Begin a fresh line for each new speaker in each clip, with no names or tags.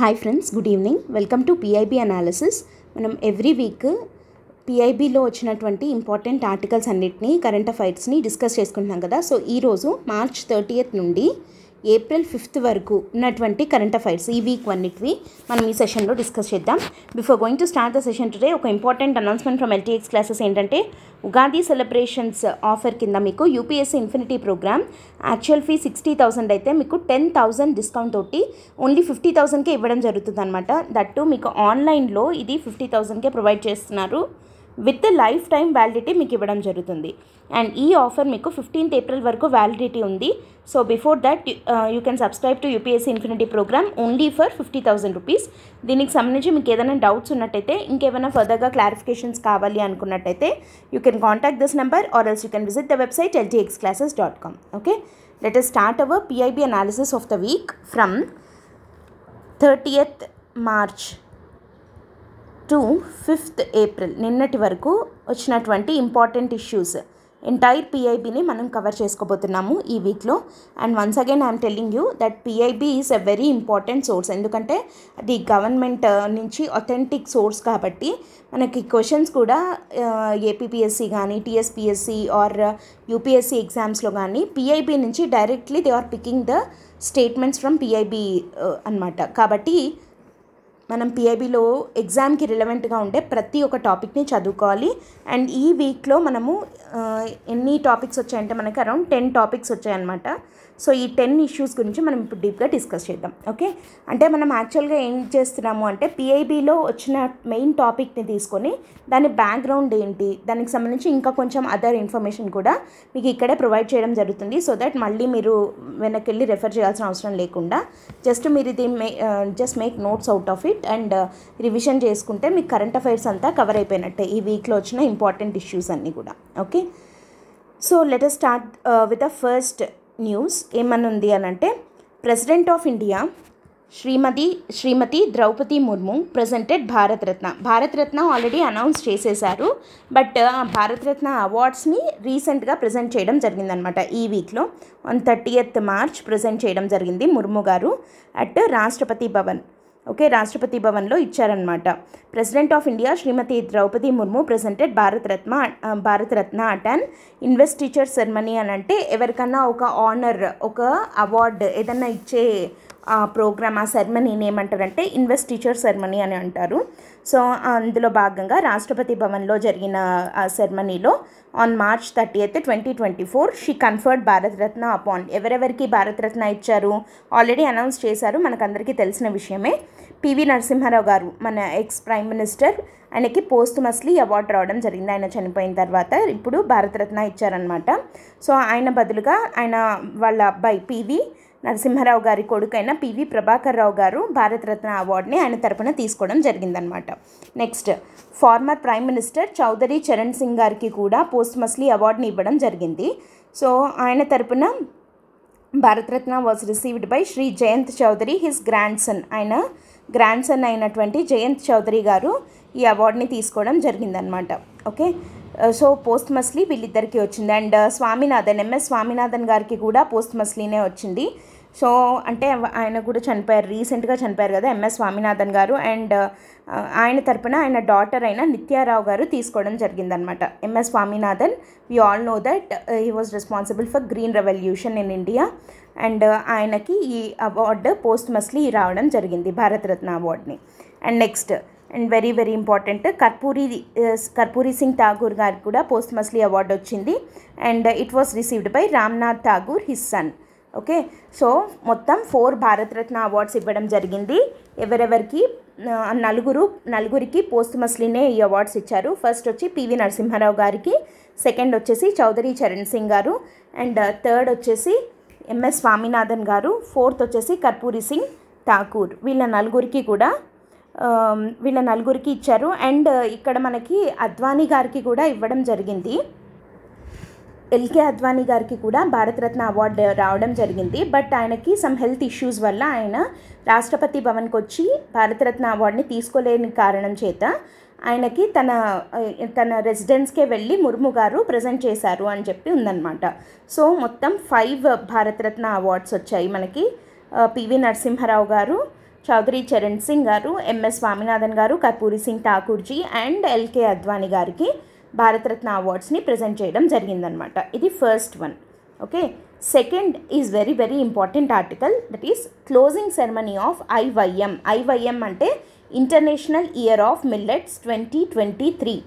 Hi friends, good evening. Welcome to PIB analysis. మనం every week పిఐబిలో వచ్చినటువంటి important articles అన్నిటినీ, current అఫైర్స్ని discuss చేసుకుంటున్నాం కదా. సో ఈరోజు మార్చ్ 30th నుండి ఏప్రిల్ 5th వరకు ఉన్నటువంటి కరెంట్ అఫైర్స్ ఈ వీక్ అన్నిటివి మనం ఈ సెషన్లో డిస్కస్ చేద్దాం. Before going to start the session today, ఒక important announcement from LTX classes ఏంటంటే, ఉగాది సెలబ్రేషన్స్ ఆఫర్ కింద మీకు UPSC infinity programme actual fee 60,000 అయితే మీకు 10,000 డిస్కౌంట్ తోటి ఓన్లీ 50,000కే ఇవ్వడం జరుగుతుంది అనమాట. దట్టు మీకు ఆన్లైన్లో ఇది 50,000కే ప్రొవైడ్ చేస్తున్నారు. విత్ లైఫ్ టైం వ్యాలిడిటీ మీకు ఇవ్వడం జరుగుతుంది. అండ్ ఈ ఆఫర్ మీకు 15th ఏప్రిల్ వరకు వ్యాలిడిటీ ఉంది. So before that you can subscribe to UPSC infinity program only for 50,000 rupees. దీనికి సంబంధించి మీకు ఏదైనా డౌట్స్ ఉన్నట్టయితే, ఇంకేమైనా ఫర్దర్గా క్లారిఫికేషన్స్ కావాలి అనుకున్నట్టయితే you can contact this number or else you can visit the website ltxclasses.com. Okay, let us start our PIB analysis of the week from 30th March to 5th April. నిన్నటి వరకు వచ్చినటువంటి important issues entire పిఐబిని మనం cover చేసుకోబోతున్నాము ఈ వీక్లో. And once again I'm telling you that PIB is a very important source. ఎందుకంటే అది government నుంచి authentic source కాబట్టి మనకి క్వశ్చన్స్ కూడా ఏపీపీఎస్సీ కానీ, టీఎస్పీఎస్సీ ఆర్ యూపీఎస్సీ ఎగ్జామ్స్లో కానీ పిఐబి నుంచి directly they are picking the statements from PIB అనమాట. కాబట్టి మనం పిఐబిలో ఎగ్జామ్కి రిలవెంట్గా ఉండే ప్రతి ఒక్క టాపిక్ని చదువుకోవాలి. అండ్ ఈ వీక్లో మనము ఎన్ని టాపిక్స్ వచ్చాయంటే మనకి అరౌండ్ 10 టాపిక్స్ వచ్చాయన్నమాట. సో ఈ 10 ఇష్యూస్ గురించి మనం ఇప్పుడు డీప్గా డిస్కస్ చేద్దాం. ఓకే, అంటే మనం యాక్చువల్గా ఏం చేస్తున్నాము అంటే, పిఐబిలో వచ్చిన మెయిన్ టాపిక్ని తీసుకొని దాని బ్యాక్గ్రౌండ్ ఏంటి, దానికి సంబంధించి ఇంకా కొంచెం అదర్ ఇన్ఫర్మేషన్ కూడా మీకు ఇక్కడే ప్రొవైడ్ చేయడం జరుగుతుంది. సో దట్ మళ్ళీ మీరు వెనక్కి వెళ్ళి రెఫర్ చేయాల్సిన అవసరం లేకుండా జస్ట్ మీరు ఇది just make notes out of it and revision చేసుకుంటే మీకు కరెంట్ అఫైర్స్ అంతా కవర్ అయిపోయినట్టే ఈ వీక్లో వచ్చిన ఇంపార్టెంట్ ఇష్యూస్ అన్నీ కూడా. Okay, so let us start with the first news. ఏమనుంది అని అంటే, president of India Shrimati Droupadi Murmu presented Bharat Ratna already announce చేసేశారు. బట్ భారతరత్న అవార్డ్స్ని రీసెంట్గా ప్రజెంట్ చేయడం జరిగిందనమాట. ఈ వీక్లో on 30th మార్చ్ ప్రజెంట్ చేయడం జరిగింది ముర్ము గారు అట్ రాష్ట్రపతి భవన్. ఓకే, రాష్ట్రపతి భవన్లో ఇచ్చారనమాట. President of India Shrimati Droupadi Murmu presented Bharat Ratna at an investiture ceremony అని అంటే, ఎవరికన్నా ఒక ఆనర్, ఒక అవార్డు ఏదన్నా ఇచ్చే ప్రోగ్రామ్, ఆ సెరమనీని ఏమంటారంటే ఇన్వెస్టిచర్ సెరమనీ అని అంటారు. సో అందులో భాగంగా రాష్ట్రపతి భవన్లో జరిగిన ఆ సెరమనీలో on March 30th, 2024 she conferred Bharat Ratna upon. ఎవరెవరికి భారతరత్న ఇచ్చారు ఆల్రెడీ అనౌన్స్ చేశారు, మనకందరికీ తెలిసిన విషయమే. పివి నరసింహారావు గారు, మన ఎక్స్ ప్రైమ్ మినిస్టర్, ఆయనకి పోస్ట్మస్లీ అవార్డు రావడం జరిగింది. ఆయన చనిపోయిన తర్వాత ఇప్పుడు భారతరత్న ఇచ్చారనమాట. సో ఆయన బదులుగా వాళ్ళ అబ్బాయి పివి నరసింహారావు గారి కొడుకైన పివి ప్రభాకర్ రావు గారు భారతరత్న అవార్డుని ఆయన తరపున తీసుకోవడం జరిగిందనమాట. Next, former prime minister Chaudhary Charan Singh గారికి కూడా పోస్ట్మస్లీ అవార్డుని ఇవ్వడం జరిగింది. సో ఆయన తరపున Bharat Ratna was received by Shri Jayant Chaudhary, his ఆయన గ్రాండ్ సన్ అయినటువంటి జయంత్ చౌదరి గారు ఈ అవార్డుని తీసుకోవడం జరిగిందనమాట. ఓకే, సో పోస్ట్మస్లీ వీళ్ళిద్దరికీ వచ్చింది. అండ్ ఎంఎస్ స్వామినాథన్ గారికి కూడా పోస్ట్మస్లీనే వచ్చింది. సో అంటే ఆయన కూడా చనిపోయారు, రీసెంట్గా చనిపోయారు కదా ఎంఎస్ స్వామినాథన్ గారు. అండ్ ఆయన తరపున ఆయన డాటర్ అయిన నిత్యారావు గారు తీసుకోవడం జరిగిందనమాట. MS Swaminathan, we all know that he was responsible for green revolution in India. And ఆయనకి ఈ అవార్డు పోస్ట్మస్లీ రావడం జరిగింది, భారతరత్న అవార్డుని. And next, and very very important, Karpoori Singh Thakur గారికి కూడా పోస్ట్మస్లీ అవార్డు వచ్చింది. And it was received by Ramnath Thakur, his son. Okay, so మొత్తం 4 భారతరత్న అవార్డ్స్ ఇవ్వడం జరిగింది. ఎవరెవరికి, నలుగురికి పోస్ట్మస్లీనే ఈ అవార్డ్స్ ఇచ్చారు. ఫస్ట్ వచ్చి పివి నరసింహారావు గారికి, సెకండ్ వచ్చేసి చౌదరి చరణ్ సింగ్ గారు, అండ్ థర్డ్ వచ్చేసి ఎంఎస్ స్వామినాథన్ గారు, ఫోర్త్ వచ్చేసి కర్పూరి సింగ్ ఠాకూర్. వీళ్ళ నలుగురికి ఇచ్చారు. అండ్ ఇక్కడ మనకి అద్వానీ గారికి కూడా ఇవ్వడం జరిగింది. ఎల్కే అద్వానీ గారికి కూడా భారతరత్న అవార్డు రావడం జరిగింది. బట్ ఆయనకి సమ్ హెల్త్ ఇష్యూస్ వల్ల ఆయన రాష్ట్రపతి భవన్కి వచ్చి భారతరత్న అవార్డుని తీసుకోలేని కారణం చేత ఆయనకి తన రెసిడెన్స్కే వెళ్ళి ముర్ము గారు ప్రజెంట్ చేశారు అని చెప్పి ఉందన్నమాట. సో మొత్తం 5 భారతరత్న అవార్డ్స్ వచ్చాయి మనకి. పివి నరసింహారావు గారు, చౌదరి చరణ్ సింగ్ గారు, ఎంఎస్ స్వామినాథన్ గారు, కర్పూరి సింగ్ ఠాకూర్జీ అండ్ ఎల్కే అద్వానీ గారికి భారతరత్న అవార్డ్స్ని ప్రజెంట్ చేయడం జరిగిందనమాట. ఇది first one. Okay, second is very very important article, that is closing ceremony of IYM. IYM అంటే international year of millets 2023.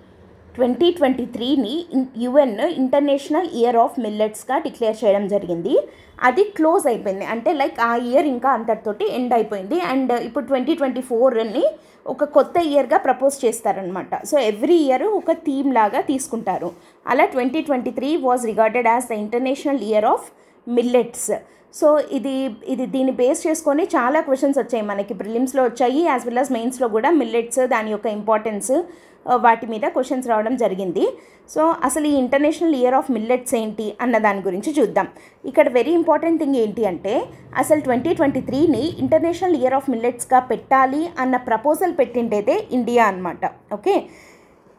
2023ని UN international year of మిల్లెట్స్గా declare చేయడం జరిగింది. అది క్లోజ్ అయిపోయింది, అంటే లైక్ ఆ ఇయర్ ఇంకా అంతటితోటి ఎండ్ అయిపోయింది. అండ్ ఇప్పుడు 2024ని ఒక కొత్త ఇయర్గా ప్రపోజ్ చేస్తారనమాట. సో ఎవ్రీ ఇయర్ ఒక థీమ్ లాగా తీసుకుంటారు. అలా 2023 was regarded as the international year of millets. So దీన్ని బేస్ చేసుకొని చాలా క్వశ్చన్స్ వచ్చాయి మనకి, ప్రిలిమ్స్లో వచ్చాయి యాజ్ వెల్ యాజ్ మెయిన్స్లో కూడా. మిల్లెట్స్, దాని యొక్క ఇంపార్టెన్స్, వాటి మీద క్వశ్చన్స్ రావడం జరిగింది. సో అసలు ఈ ఇంటర్నేషనల్ ఇయర్ ఆఫ్ మిల్లెట్స్ ఏంటి అన్న దాని గురించి చూద్దాం. ఇక్కడ వెరీ ఇంపార్టెంట్ థింగ్ ఏంటి అంటే అసలు 2023ని ఇంటర్నేషనల్ ఇయర్ ఆఫ్ మిల్లెట్స్గా పెట్టాలి అన్న ప్రపోజల్ పెట్టిండేదే ఇండియా అనమాట. ఓకే,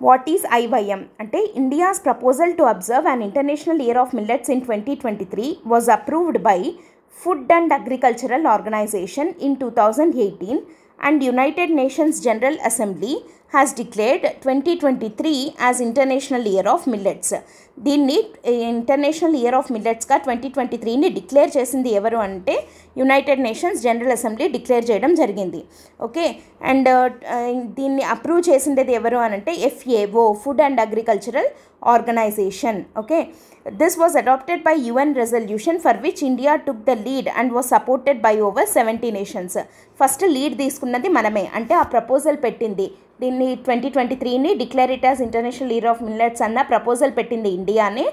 వాట్ ఈజ్ ఐవైఎం అంటే India's proposal to observe an international year of millets in 2023 was approved by food and agricultural organisation in 2018 and United Nations General Assembly has declared 2023 as International Year of Millets. దీన్ని international year of మిల్లెట్స్గా 2023ని declare చేసింది ఎవరు అంటే United nations general assembly declare చేయడం జరిగింది. Okay, and దీన్ని approve చేసింది ఎవరు అని అంటే FAO, food and agricultural organisation. Okay, this was adopted by UN resolution for which India took the lead and was supported by over 70 nations. First lead తీసుకున్నది మనమే, అంటే ఆ ప్రపోజల్ పెట్టింది. దీన్ని 2023ని declare it as international year of millets అన్న proposal పెట్టింది ఇండియానే.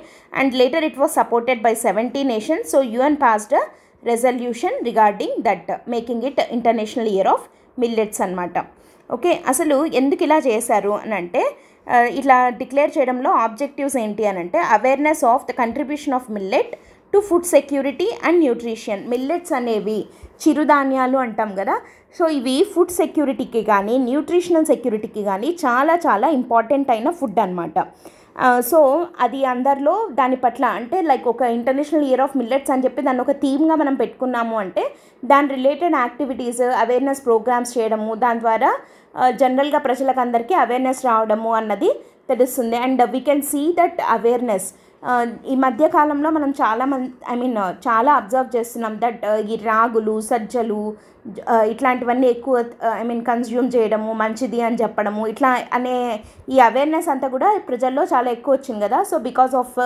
And later it was supported by 70 nations. So UN passed a resolution regarding that, making it international year of millets అనమాట. ఓకే, అసలు ఎందుకు ఇలా చేశారు అని అంటే ఇట్లా డిక్లేర్ చేయడంలో ఆబ్జెక్టివ్స్ ఏంటి అని అంటే awareness of the contribution of millet to food security and nutrition. Millets అనేవి చిరుధాన్యాలు అంటాం కదా, సో ఇవి ఫుడ్ సెక్యూరిటీకి కానీ న్యూట్రిషనల్ సెక్యూరిటీకి కానీ చాలా చాలా ఇంపార్టెంట్ అయిన ఫుడ్ అనమాట. సో అది అందరిలో దాని పట్ల అంటే లైక్ ఒక ఇంటర్నేషనల్ ఇయర్ ఆఫ్ మిల్లెట్స్ అని చెప్పి దాన్ని ఒక థీమ్గా మనం పెట్టుకున్నాము అంటే దాని రిలేటెడ్ యాక్టివిటీస్, అవేర్నెస్ ప్రోగ్రామ్స్ చేయడము, దాని ద్వారా జనరల్గా ప్రజలకు అందరికీ అవేర్నెస్ రావడము అన్నది తెలుస్తుంది. And we can see that awareness ఈ మధ్యకాలంలో మనం చాలా అబ్జర్వ్ చేస్తున్నాం దట్ ఈ రాగులు, సజ్జలు ఇట్లాంటివన్నీ ఎక్కువ కన్జ్యూమ్ చేయడము మంచిది అని చెప్పడము, ఇట్లా అనే ఈ అవేర్నెస్ అంతా కూడా ప్రజల్లో చాలా ఎక్కువ వచ్చింది కదా. So because of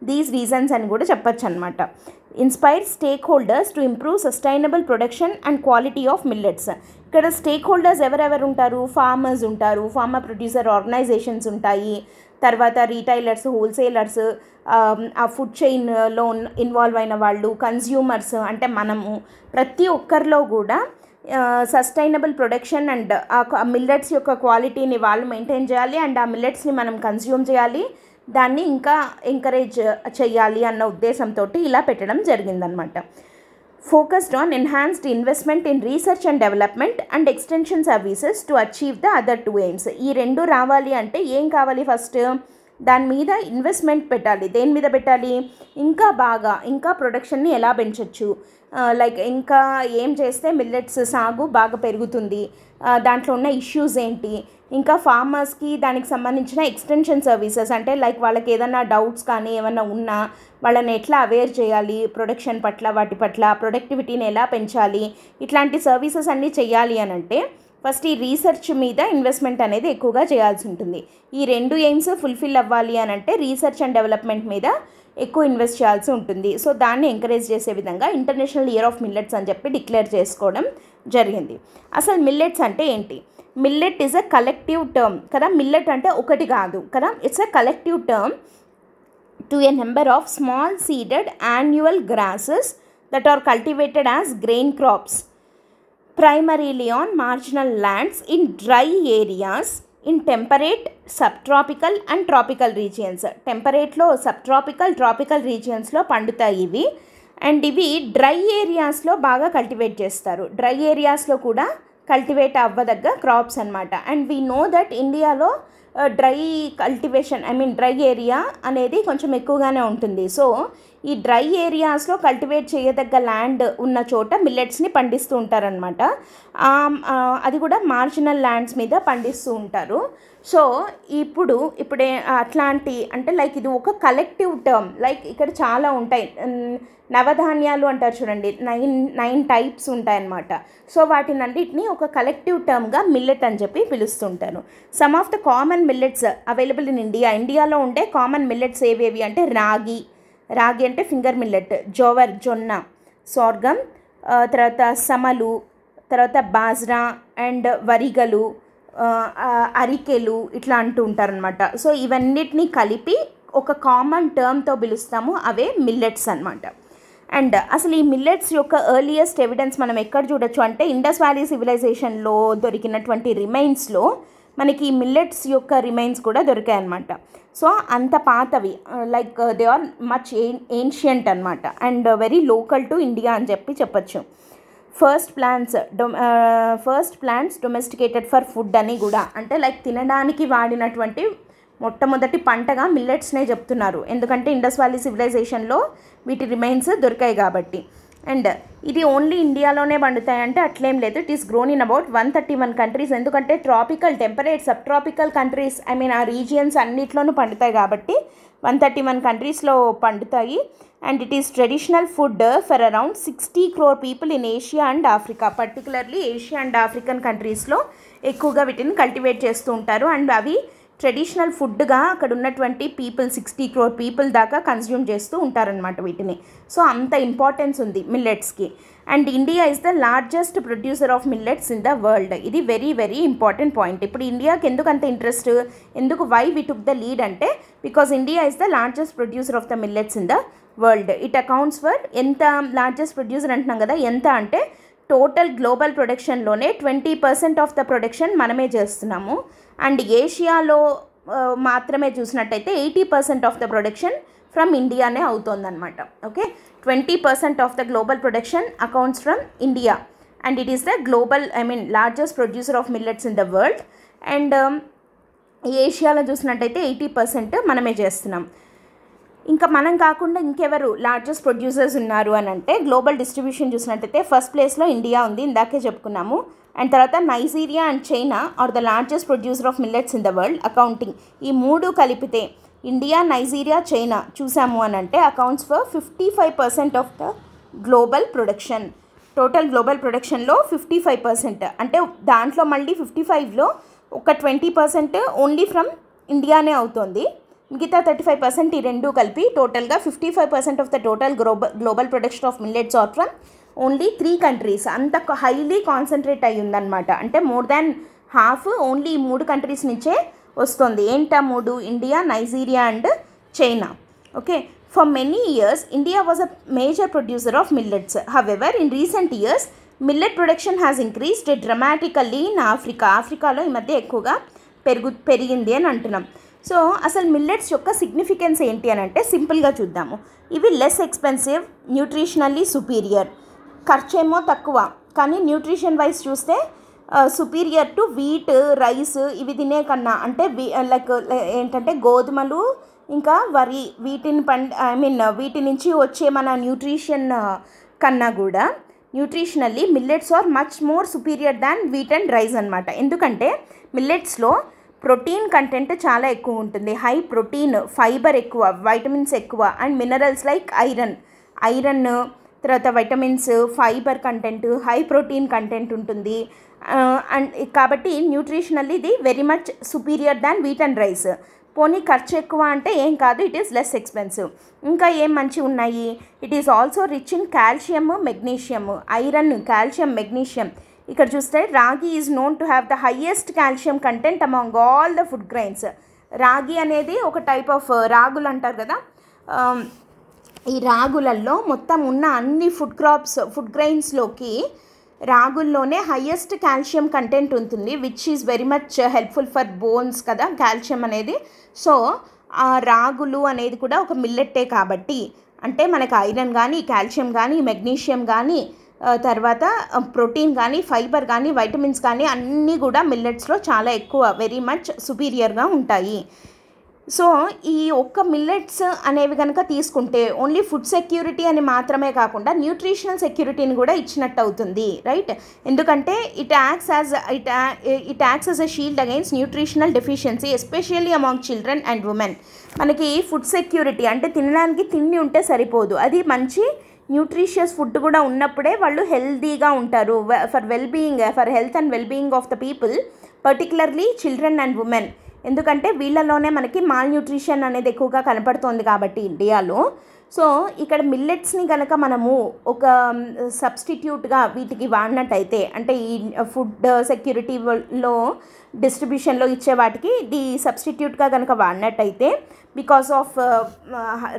these reasons అని కూడా చెప్పచ్చు అనమాట. Inspire stake holders to improve sustainable production and quality of millets. ఇక్కడ స్టేక్ హోల్డర్స్ ఎవరెవరు ఉంటారు? ఫార్మర్స్ ఉంటారు, ఫార్మర్ ప్రొడ్యూసర్ ఆర్గనైజేషన్స్ ఉంటాయి, తర్వాత రీటైలర్స్, హోల్సేలర్స్, ఆ ఫుడ్ చైన్లో ఇన్వాల్వ్ అయిన వాళ్ళు, కన్జ్యూమర్స్ అంటే మనము, ప్రతి ఒక్కరిలో కూడా సస్టైనబుల్ ప్రొడక్షన్ అండ్ ఆ మిల్లెట్స్ యొక్క క్వాలిటీని వాళ్ళు మెయింటైన్ చేయాలి అండ్ ఆ మిల్లెట్స్ని మనం కన్జ్యూమ్ చేయాలి, దాన్ని ఇంకా ఎంకరేజ్ చేయాలి అన్న ఉద్దేశంతో ఇలా పెట్టడం జరిగిందనమాట. Focused on enhanced investment in research and development and extension services to achieve the other 2 aims. ఈ రెండు రావాలి అంటే ఏం కావాలి? ఫస్ట్ దాని మీద ఇన్వెస్ట్మెంట్ పెట్టాలి. దేని మీద పెట్టాలి? ఇంకా ప్రొడక్షన్ని ఎలా పెంచవచ్చు, లైక్ ఇంకా ఏం చేస్తే మిల్లెట్స్ సాగు బాగా పెరుగుతుంది, దాంట్లో ఉన్న ఇష్యూస్ ఏంటి, ఇంకా ఫార్మర్స్కి దానికి సంబంధించిన ఎక్స్టెన్షన్ సర్వీసెస్ అంటే లైక్ వాళ్ళకి ఏదైనా డౌట్స్ కానీ ఏమైనా ఉన్నా వాళ్ళని ఎట్లా అవేర్ చేయాలి, ప్రొడక్షన్ పట్ల, వాటి పట్ల ప్రొడక్టివిటీని ఎలా పెంచాలి, ఇట్లాంటి సర్వీసెస్ అన్నీ చేయాలి అని అంటే ఫస్ట్ ఈ రీసెర్చ్ మీద ఇన్వెస్ట్మెంట్ అనేది ఎక్కువగా చేయాల్సి ఉంటుంది. ఈ 2 aims ఫుల్ఫిల్ అవ్వాలి అని అంటే రీసెర్చ్ అండ్ డెవలప్మెంట్ మీద ఎక్కువ ఇన్వెస్ట్ చేయాల్సి ఉంటుంది. సో దాన్ని ఎంకరేజ్ చేసే విధంగా ఇంటర్నేషనల్ ఇయర్ ఆఫ్ మిల్లెట్స్ అని చెప్పి డిక్లేర్ చేసుకోవడం జరిగింది. అసలు మిల్లెట్స్ అంటే ఏంటి? Millet is a collective term కదా. మిల్లెట్ అంటే ఒకటి కాదు కదా, it's a collective term to a number of small seeded annual grasses that are cultivated as grain crops primarily on marginal lands in dry areas in temperate, subtropical and tropical regions. టెంపరేట్లో, subtropical, tropical రీజియన్స్లో పండుతాయి ఇవి. And ఇవి dry ఏరియాస్లో బాగా cultivate చేస్తారు. Dry ఏరియాస్లో కూడా కల్టివేట్ అవ్వదగ్గ క్రాప్స్ అనమాట. అండ్ వీ నో దట్ ఇండియాలో డ్రై కల్టివేషన్ డ్రై ఏరియా అనేది కొంచెం ఎక్కువగానే ఉంటుంది. సో ఈ డ్రై ఏరియాస్లో కల్టివేట్ చేయదగ్గ ల్యాండ్ ఉన్న చోట మిల్లెట్స్ని పండిస్తూ ఉంటారనమాట. అది కూడా మార్జినల్ ల్యాండ్స్ మీద పండిస్తూ ఉంటారు. సో ఇప్పుడే అట్లాంటి అంటే లైక్ ఇది ఒక కలెక్టివ్ టర్మ్, లైక్ ఇక్కడ చాలా ఉంటాయి, నవధాన్యాలు అంటారు చూడండి, నైన్ టైప్స్ ఉంటాయన్నమాట. సో వాటినన్నిటిని ఒక కలెక్టివ్ టర్మ్గా మిల్లెట్ అని చెప్పి పిలుస్తుంటారు. Some of the common millets available in ఇండియాలో ఉండే కామన్ మిల్లెట్స్ ఏవేవి అంటే రాగి అంటే ఫింగర్ మిల్లెట్, జోవర్ జొన్న, సోర్గం, తర్వాత సమలు, తర్వాత బాజ్రా అండ్ వరిగలు, అరికెలు ఇట్లా అంటూ ఉంటారనమాట. సో ఇవన్నిటిని కలిపి ఒక కామన్ టర్మ్తో పిలుస్తాము, అవే మిల్లెట్స్ అనమాట. అండ్ అసలు ఈ మిల్లెట్స్ యొక్క ఎర్లియస్ట్ ఎవిడెన్స్ మనం ఎక్కడ చూడొచ్చు అంటే ఇండస్ వ్యాలీ సివిలైజేషన్లో దొరికినటువంటి రిమైన్స్లో మనకి ఈ మిల్లెట్స్ యొక్క రిమైన్స్ కూడా దొరికాయన్నమాట. సో అంత పాతవి, like they are much ancient అనమాట and very local to India అని చెప్పచ్చు. First plants domesticated for food అని కూడా, అంటే లైక్ తినడానికి వాడినటువంటి మొట్టమొదటి పంటగా మిల్లెట్స్నే చెప్తున్నారు, ఎందుకంటే ఇండస్ వ్యాలీ సివిలైజేషన్లో వీటి రిమైన్స్ దొరికాయి కాబట్టి. అండ్ ఇది ఓన్లీ ఇండియాలోనే పండుతాయంటే అట్లేం లేదు, it is grown in about 131 countries. ఎందుకంటే tropical, temperate, subtropical countries, ఆ రీజియన్స్ అన్నిట్లోనూ పండుతాయి కాబట్టి 131 కంట్రీస్లో పండుతాయి. And it is traditional food for around 60 crore people in Asia and Africa. Particularly Asia and African కంట్రీస్లో ఎక్కువగా వీటిని కల్టివేట్ చేస్తూ ఉంటారు. అండ్ అవి ట్రెడిషనల్ ఫుడ్గా అక్కడ ఉన్నటువంటి 60 crore పీపుల్ దాకా కన్జ్యూమ్ చేస్తూ ఉంటారనమాట వీటిని. సో అంత ఇంపార్టెన్స్ ఉంది మిల్లెట్స్కి. And India is the largest producer of millets in the world. ఇది వెరీ వెరీ ఇంపార్టెంట్ పాయింట్. ఇప్పుడు ఇండియాకి ఎందుకు అంత interest, why we took the lead అంటే because India is the largest producer of the millets in the world. It accounts for, ఎంత largest producer అంటున్నాం కదా, ఎంత అంటే టోటల్ గ్లోబల్ ప్రొడక్షన్లోనే 20% ఆఫ్ ద ప్రొడక్షన్ మనమే చేస్తున్నాము. అండ్ ఏషియాలో మాత్రమే చూసినట్టయితే 80% ఆఫ్ ద ప్రొడక్షన్ ఫ్రమ్ ఇండియానే అవుతుందన్నమాట. Okay, 20% of the global production accounts from India and it is the global largest producer of millets in the world. And ఏషియాలో చూసినట్టయితే 80% మనమే చేస్తున్నాం. ఇంకా మనం కాకుండా ఇంకెవరు లార్జెస్ట్ ప్రొడ్యూసర్స్ ఉన్నారు అని అంటే గ్లోబల్ డిస్ట్రిబ్యూషన్ చూసినట్టయితే ఫస్ట్ ప్లేస్లో ఇండియా ఉంది, ఇందాకే చెప్పుకున్నాము. అండ్ తర్వాత Nigeria and China are the largest producer of millets in the world. Accounting ఈ మూడు కలిపితే ఇండియా, నైజీరియా, చైనా చూసాము అని అంటే accounts for 55% of the global production. Total global ప్రొడక్షన్లో 55%, అంటే దాంట్లో మళ్ళీ 55లో ఒక 20% ఓన్లీ ఫ్రమ్ ఇండియానే అవుతుంది, మిగతా 35% ఈ రెండు కలిపి టోటల్గా 55% of the total global production of millets are from only 3 countries. అంత హైలీ కాన్సన్ట్రేట్ అయ్యి ఉందన్నమాట. అంటే మోర్ దాన్ హాఫ్ ఓన్లీ ఈ 3 కంట్రీస్ నుంచే వస్తుంది. ఏంటా 3? India, Nigeria and China. Okay, for many years India was a major producer of millets. However in recent years millet production has increased dramatically in Africa. ఆఫ్రికాలో ఈ మధ్య ఎక్కువగా పెరిగింది అని అంటున్నాం. సో అసలు మిల్లెట్స్ యొక్క సిగ్నిఫికెన్స్ ఏంటి అని అంటే సింపుల్గా చూద్దాము. ఇవి లెస్ ఎక్స్పెన్సివ్, న్యూట్రిషనల్లీ సుపీరియర్. ఖర్చేమో తక్కువ కానీ న్యూట్రిషన్ వైజ్ చూస్తే సుపీరియర్ టు వీట్, రైస్ ఇవి తినే కన్నా, అంటే లైక్ ఏంటంటే గోధుమలు ఇంకా వరి వీటి నుంచి వచ్చే మన న్యూట్రిషన్ కన్నా కూడా nutritionally millets are much more superior than wheat and rice అనమాట. ఎందుకంటే మిల్లెట్స్లో ప్రోటీన్ కంటెంట్ చాలా ఎక్కువ ఉంటుంది, హై ప్రోటీన్, ఫైబర్ ఎక్కువ, వైటమిన్స్ ఎక్కువ అండ్ మినరల్స్ లైక్ ఐరన్, తర్వాత vitamins, fibre content, high protein content ఉంటుంది. అండ్ కాబట్టి న్యూట్రిషనల్లీ ఇది very much superior than wheat and rice. పోనీ ఖర్చు ఎక్కువ అంటే ఏం కాదు, ఇట్ ఈస్ లెస్ ఎక్స్పెన్సివ్. ఇంకా ఏం మంచి ఉన్నాయి, it is also rich in calcium, magnesium, iron, calcium, magnesium. ఇక్కడ చూస్తే రాగి is known to have the highest calcium content among all the food grains. రాగి అనేది ఒక టైప్ ఆఫ్ రాగులు అంటారు కదా, ఈ రాగులల్లో మొత్తం ఉన్న అన్ని ఫుడ్ గ్రైన్స్లోకి రాగుల్లోనే హైయెస్ట్ కాల్షియం కంటెంట్ ఉంటుంది, which is very much helpful for bones కదా కాల్షియం అనేది. సో ఆ రాగులు అనేది కూడా ఒక మిల్లెట్టే కాబట్టి, అంటే మనకు ఐరన్ కానీ, కాల్షియం కానీ, మెగ్నీషియం కానీ, తర్వాత ప్రోటీన్ కానీ, ఫైబర్ కానీ, వైటమిన్స్ కానీ అన్నీ కూడా మిల్లెట్స్లో చాలా ఎక్కువ, వెరీ మచ్ సుపీరియర్గా ఉంటాయి. సో ఈ ఒక్క మిల్లెట్స్ అనేవి కనుక తీసుకుంటే ఓన్లీ ఫుడ్ సెక్యూరిటీ అని మాత్రమే కాకుండా న్యూట్రిషనల్ సెక్యూరిటీని కూడా ఇచ్చినట్టు అవుతుంది, రైట్? ఎందుకంటే it acts as a shield against nutritional deficiency especially among children and women. మనకి ఫుడ్ సెక్యూరిటీ అంటే తినడానికి తిండి ఉంటే సరిపోదు, అది మంచి న్యూట్రిషియస్ ఫుడ్ కూడా ఉన్నప్పుడే వాళ్ళు హెల్తీగా ఉంటారు. For health and wellbeing of the people, particularly children and women. ఎందుకంటే వీళ్ళలోనే మనకి మాల్ న్యూట్రిషన్ అనేది ఎక్కువగా కనపడుతోంది కాబట్టి ఇండియాలో. సో ఇక్కడ మిల్లెట్స్ని కనుక మనము ఒక సబ్స్టిట్యూట్గా వీటికి వాడినట్టయితే, అంటే ఈ ఫుడ్ సెక్యూరిటీలో డిస్ట్రిబ్యూషన్లో ఇచ్చే వాటికి ఇది సబ్స్టిట్యూట్గా కనుక వాడినట్టయితే, because of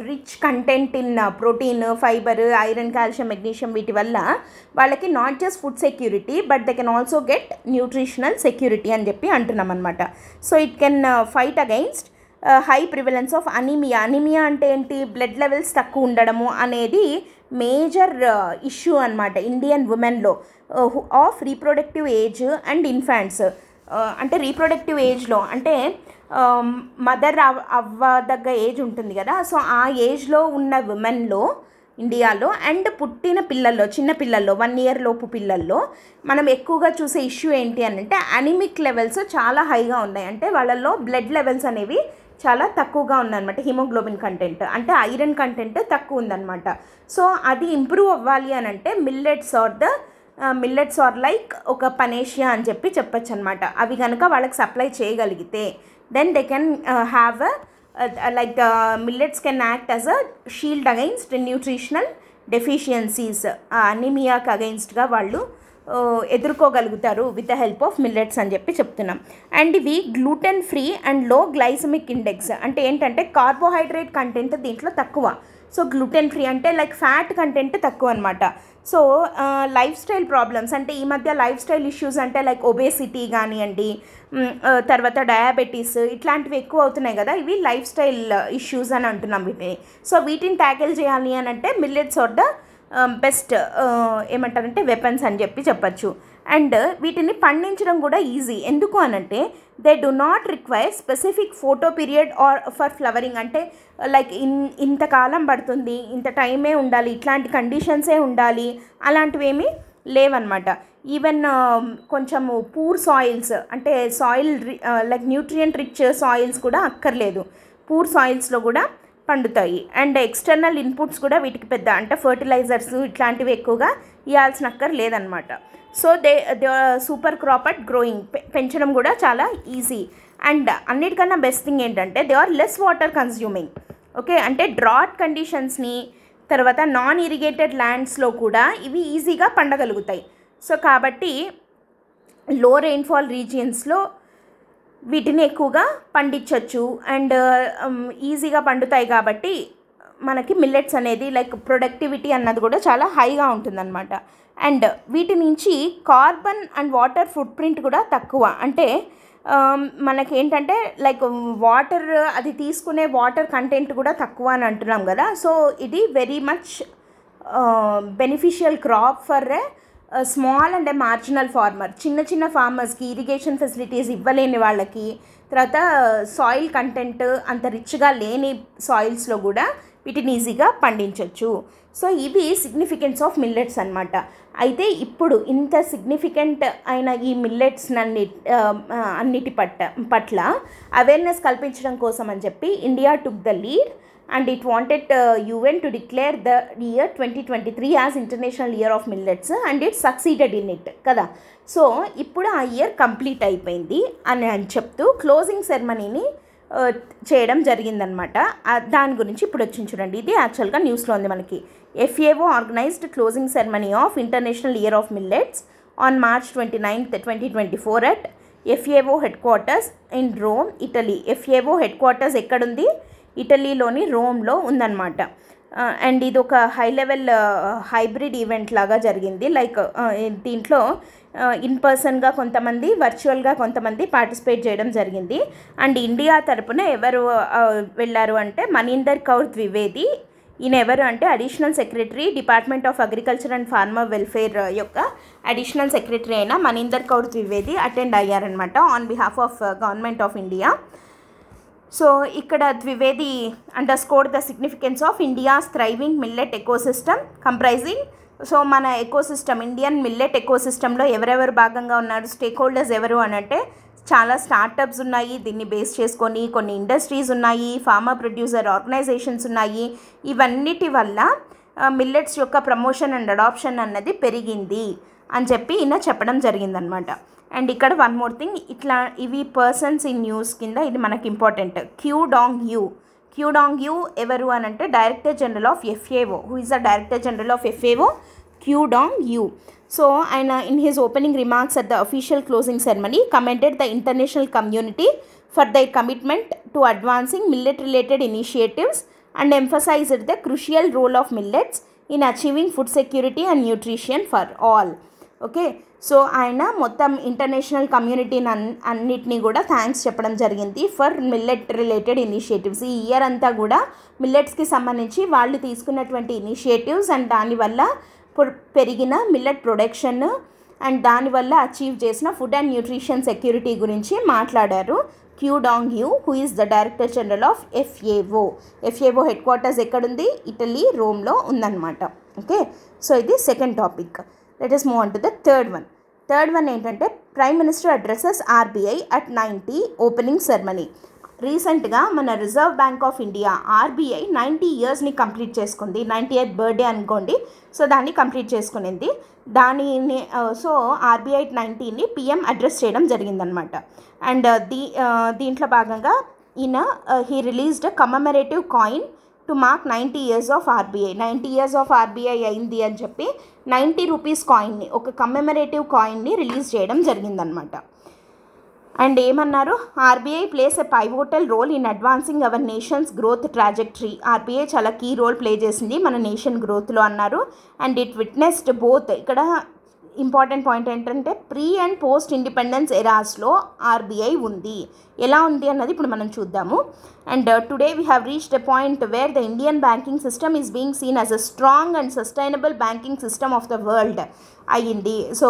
rich content in protein, fibre, iron, calcium, magnesium, వీటి వల్ల వాళ్ళకి not just food security but they can also get nutritional security అని చెప్పి అంటున్నాం అనమాట. So it can fight against high prevalence of anaemia. Anaemia అంటే ఏంటి? Blood levels తక్కువ ఉండడము అనేది మేజర్ ఇష్యూ అనమాట ఇండియన్ ఉమెన్లో of reproductive age and infants. అంటే రీప్రొడక్టివ్ ఏజ్లో అంటే మదర్ అవ్వదగ్గ ఏజ్ ఉంటుంది కదా, సో ఆ ఏజ్లో ఉన్న ఉమెన్లో ఇండియాలో అండ్ పుట్టిన పిల్లల్లో, చిన్న పిల్లల్లో, 1 year లోపు పిల్లల్లో మనం ఎక్కువగా చూసే ఇష్యూ ఏంటి అని అంటే అనీమిక్ లెవెల్స్ చాలా హైగా ఉన్నాయి. అంటే వాళ్ళల్లో బ్లడ్ లెవెల్స్ అనేవి చాలా తక్కువగా ఉందన్నమాట. హిమోగ్లోబిన్ కంటెంట్ అంటే ఐరన్ కంటెంట్ తక్కువ ఉందన్నమాట. సో అది ఇంప్రూవ్ అవ్వాలి అని అంటే మిల్లెట్స్ ఆర్ లైక్ ఒక పనేషియా అని చెప్పచ్చు అనమాట. అవి కనుక వాళ్ళకి సప్లై చేయగలిగితే then they can have like millets can act as a shield against nutritional deficiencies, అనీమియాకి అగెయిన్స్ట్గా వాళ్ళు ఎదుర్కోగలుగుతారు with the help of millets అని చెప్తున్నాం. అండ్ ఇవి gluten free and low glycaemic index. అంటే ఏంటంటే కార్బోహైడ్రేట్ కంటెంట్ దీంట్లో తక్కువ. సో గ్లూటెన్ ఫ్రీ అంటే లైక్ ఫ్యాట్ కంటెంట్ తక్కువ అనమాట. సో లైఫ్ స్టైల్ ప్రాబ్లమ్స్ అంటే ఈ మధ్య లైఫ్ స్టైల్ ఇష్యూస్ అంటే లైక్ ఒబేసిటీ కానివ్వండి, తర్వాత డయాబెటీస్, ఇట్లాంటివి ఎక్కువ అవుతున్నాయి కదా, ఇవి లైఫ్ స్టైల్ ఇష్యూస్ అని అంటున్నాం వీటిని. సో వీటిని ట్యాకిల్ చేయాలి అని అంటే మిల్లెట్స్ ఆర్ ద బెస్ట్ ఏమంటారంటే వెపన్స్ అని చెప్పచ్చు. అండ్ వీటిని పండించడం కూడా ఈజీ. ఎందుకు అనంటే they do not require specific photo period are for flowering. అంటే లైక్ ఇంతకాలం పడుతుంది, ఇంత టైమే ఉండాలి, ఇట్లాంటి కండిషన్సే ఉండాలి, అలాంటివి ఏమీ లేవన్నమాట. ఈవెన్ కొంచెము పూర్ సాయిల్స్ అంటే soil like nutrient rich soils కూడా అక్కర్లేదు, పూర్ సాయిల్స్లో కూడా పండుతాయి. అండ్ ఎక్స్టర్నల్ ఇన్పుట్స్ కూడా వీటికి పెద్ద అంటే ఫర్టిలైజర్స్ ఇట్లాంటివి ఎక్కువగా ఇవ్వాల్సిన అక్కర్ లేదనమాట. So they super crop at growing, పెంచడం కూడా చాలా ఈజీ. అండ్ అన్నిటికన్నా బెస్ట్ థింగ్ ఏంటంటే they are less water consuming. Okay, అంటే డ్రాట్ కండిషన్స్ని తర్వాత నాన్ ఇరిగేటెడ్ ల్యాండ్స్లో కూడా ఇవి ఈజీగా పండగలుగుతాయి. సో కాబట్టి లో రెయిన్ఫాల్ రీజియన్స్లో వీటిని ఎక్కువగా పండించవచ్చు అండ్ ఈజీగా పండుతాయి. కాబట్టి మనకి మిల్లెట్స్ అనేది లైక్ ప్రొడక్టివిటీ అన్నది కూడా చాలా హైగా ఉంటుందన్నమాట. అండ్ వీటి నుంచి carbon and water foot print కూడా తక్కువ. అంటే మనకి ఏంటంటే లైక్ వాటర్ అది తీసుకునే వాటర్ కంటెంట్ కూడా తక్కువ అని అంటున్నాం కదా. సో ఇది very much beneficial crop for small and marginal farmer. చిన్న ఫార్మర్స్కి ఇరిగేషన్ ఫెసిలిటీస్ ఇవ్వలేని వాళ్ళకి, తర్వాత సాయిల్ కంటెంట్ అంత రిచ్గా లేని సాయిల్స్లో కూడా వీటిని ఈజీగా పండించవచ్చు. సో ఇవి సిగ్నిఫికెన్స్ ఆఫ్ మిల్లెట్స్ అనమాట. అయితే ఇప్పుడు ఇంత సిగ్నిఫికెంట్ అయిన ఈ మిల్లెట్స్ అన్నిటి పట్ల అవేర్నెస్ కల్పించడం కోసం అని చెప్పి India took the lead and it wanted UN to declare the year 2023 as International Year of Millets and it succeeded in it కదా. సో ఇప్పుడు ఆ ఇయర్ కంప్లీట్ అయిపోయింది అని చెప్తూ క్లోజింగ్ సెరమనీని చేయడం జరిగిందనమాట. దాని గురించి ఇప్పుడు వచ్చింది చూడండి. ఇది యాక్చువల్గా న్యూస్లో ఉంది మనకి. FAO organised closing ceremony of international year of millets on March 29, 2024 at FAO head quarters in Rome, Italy. FAO headquarters ఎక్కడుంది? ఇటలీలోని రోమ్లో ఉందన్నమాట. అండ్ ఇది ఒక హై లెవెల్ హైబ్రిడ్ ఈవెంట్ లాగా జరిగింది. లైక్ దీంట్లో ఇన్ పర్సన్గా కొంతమంది, వర్చువల్గా కొంతమంది పార్టిసిపేట్ చేయడం జరిగింది. అండ్ ఇండియా తరపున ఎవరు వెళ్ళారు అంటే మనీందర్ కౌర్ ద్వివేది. ఈయన ఎవరు అంటే additional secretary, department of agriculture and farmer welfare యొక్క అడిషనల్ సెక్రటరీ అయిన మనీందర్ కౌర్ ద్వివేది అటెండ్ అయ్యారనమాట on behalf of government of India. So ఇక్కడ Dwivedi underscored the significance of India's thriving millet ecosystem comprising. So మన ఎకోసిస్టమ్, ఇండియన్ మిల్లెట్ ఎకోసిస్టంలో ఎవరెవరు భాగంగా ఉన్నారు, stake holders ఎవరు అని అంటే చాలా స్టార్టప్స్ ఉన్నాయి, దీన్ని బేస్ చేసుకొని కొన్ని ఇండస్ట్రీస్ ఉన్నాయి, ఫార్మర్ ప్రొడ్యూసర్ ఆర్గనైజేషన్స్ ఉన్నాయి. ఇవన్నిటి వల్ల మిల్లెట్స్ యొక్క ప్రమోషన్ అండ్ అడాప్షన్ అన్నది పెరిగింది అని చెప్పి ఈయన చెప్పడం జరిగిందనమాట. అండ్ ఇక్కడ వన్ మోర్ థింగ్, ఇవి పర్సన్స్ ఇన్ న్యూస్ కింద ఇది మనకి ఇంపార్టెంట్. క్యూ డాంగ్ యూ ఎవరు అని అంటే director general of FAO. Who is the director general of FAO? Qu Dongyu. So ఆయన in his opening remarks at the official closing ceremony commended the international community for their commitment to advancing millet related initiatives and emphasized the crucial role of millets in achieving food security and nutrition for all. Okay, so ఆయన మొత్తం international కమ్యూనిటీని అన్నిటినీ కూడా thanks చెప్పడం జరిగింది for millet related initiatives. ఈ year అంతా కూడా మిల్లెట్స్కి సంబంధించి వాళ్ళు తీసుకున్నటువంటి ఇనిషియేటివ్స్ అండ్ దానివల్ల పెరిగిన మిల్లెట్ ప్రొడక్షన్ అండ్ దానివల్ల అచీవ్ చేసిన ఫుడ్ అండ్ న్యూట్రిషన్ సెక్యూరిటీ గురించి మాట్లాడారు. Qu Dongyu, who is the director general of FAO. FAO headquarters ఎక్కడుంది? ఇటలీ, రోమ్లో ఉందన్నమాట. ఓకే, సో ఇది second topic. Let us move on to the third one ఏంటంటే prime minister addresses RBI at 90 opening ceremony. రీసెంట్గా మన reserve bank of India RBI 90 ఇయర్స్ని complete చేసుకుంది. 90th birthday అనుకోండి. సో దాన్ని కంప్లీట్ చేసుకునింది. దానిని సో RBI 90ని PM అడ్రస్ చేయడం జరిగిందనమాట. అండ్ దీంట్లో భాగంగా ఈయన he released commemorative coin to mark 90 years of RBI. 90 years of RBI అయింది అని చెప్పి 90 రూపీస్ కాయిన్ని, ఒక కమెమరేటివ్ కాయిన్ని రిలీజ్ చేయడం జరిగిందనమాట. అండ్ ఏమన్నారు? RBI plays a pivotal role in advancing our nation's growth trajectory. RBI చాలా కీ రోల్ ప్లే చేసింది మన నేషన్ గ్రోత్లో అన్నారు. అండ్ ఇట్ విట్నెస్డ్ బోత్, ఇక్కడ ఇంపార్టెంట్ పాయింట్ ఏంటంటే ప్రీ అండ్ పోస్ట్ ఇండిపెండెన్స్ ఎరాస్లో RBI ఉంది. ఎలా ఉంది అన్నది ఇప్పుడు మనం చూద్దాము. And today we have reached a point where the Indian banking system is being seen as a strong and sustainable banking system of the world అయ్యింది. సో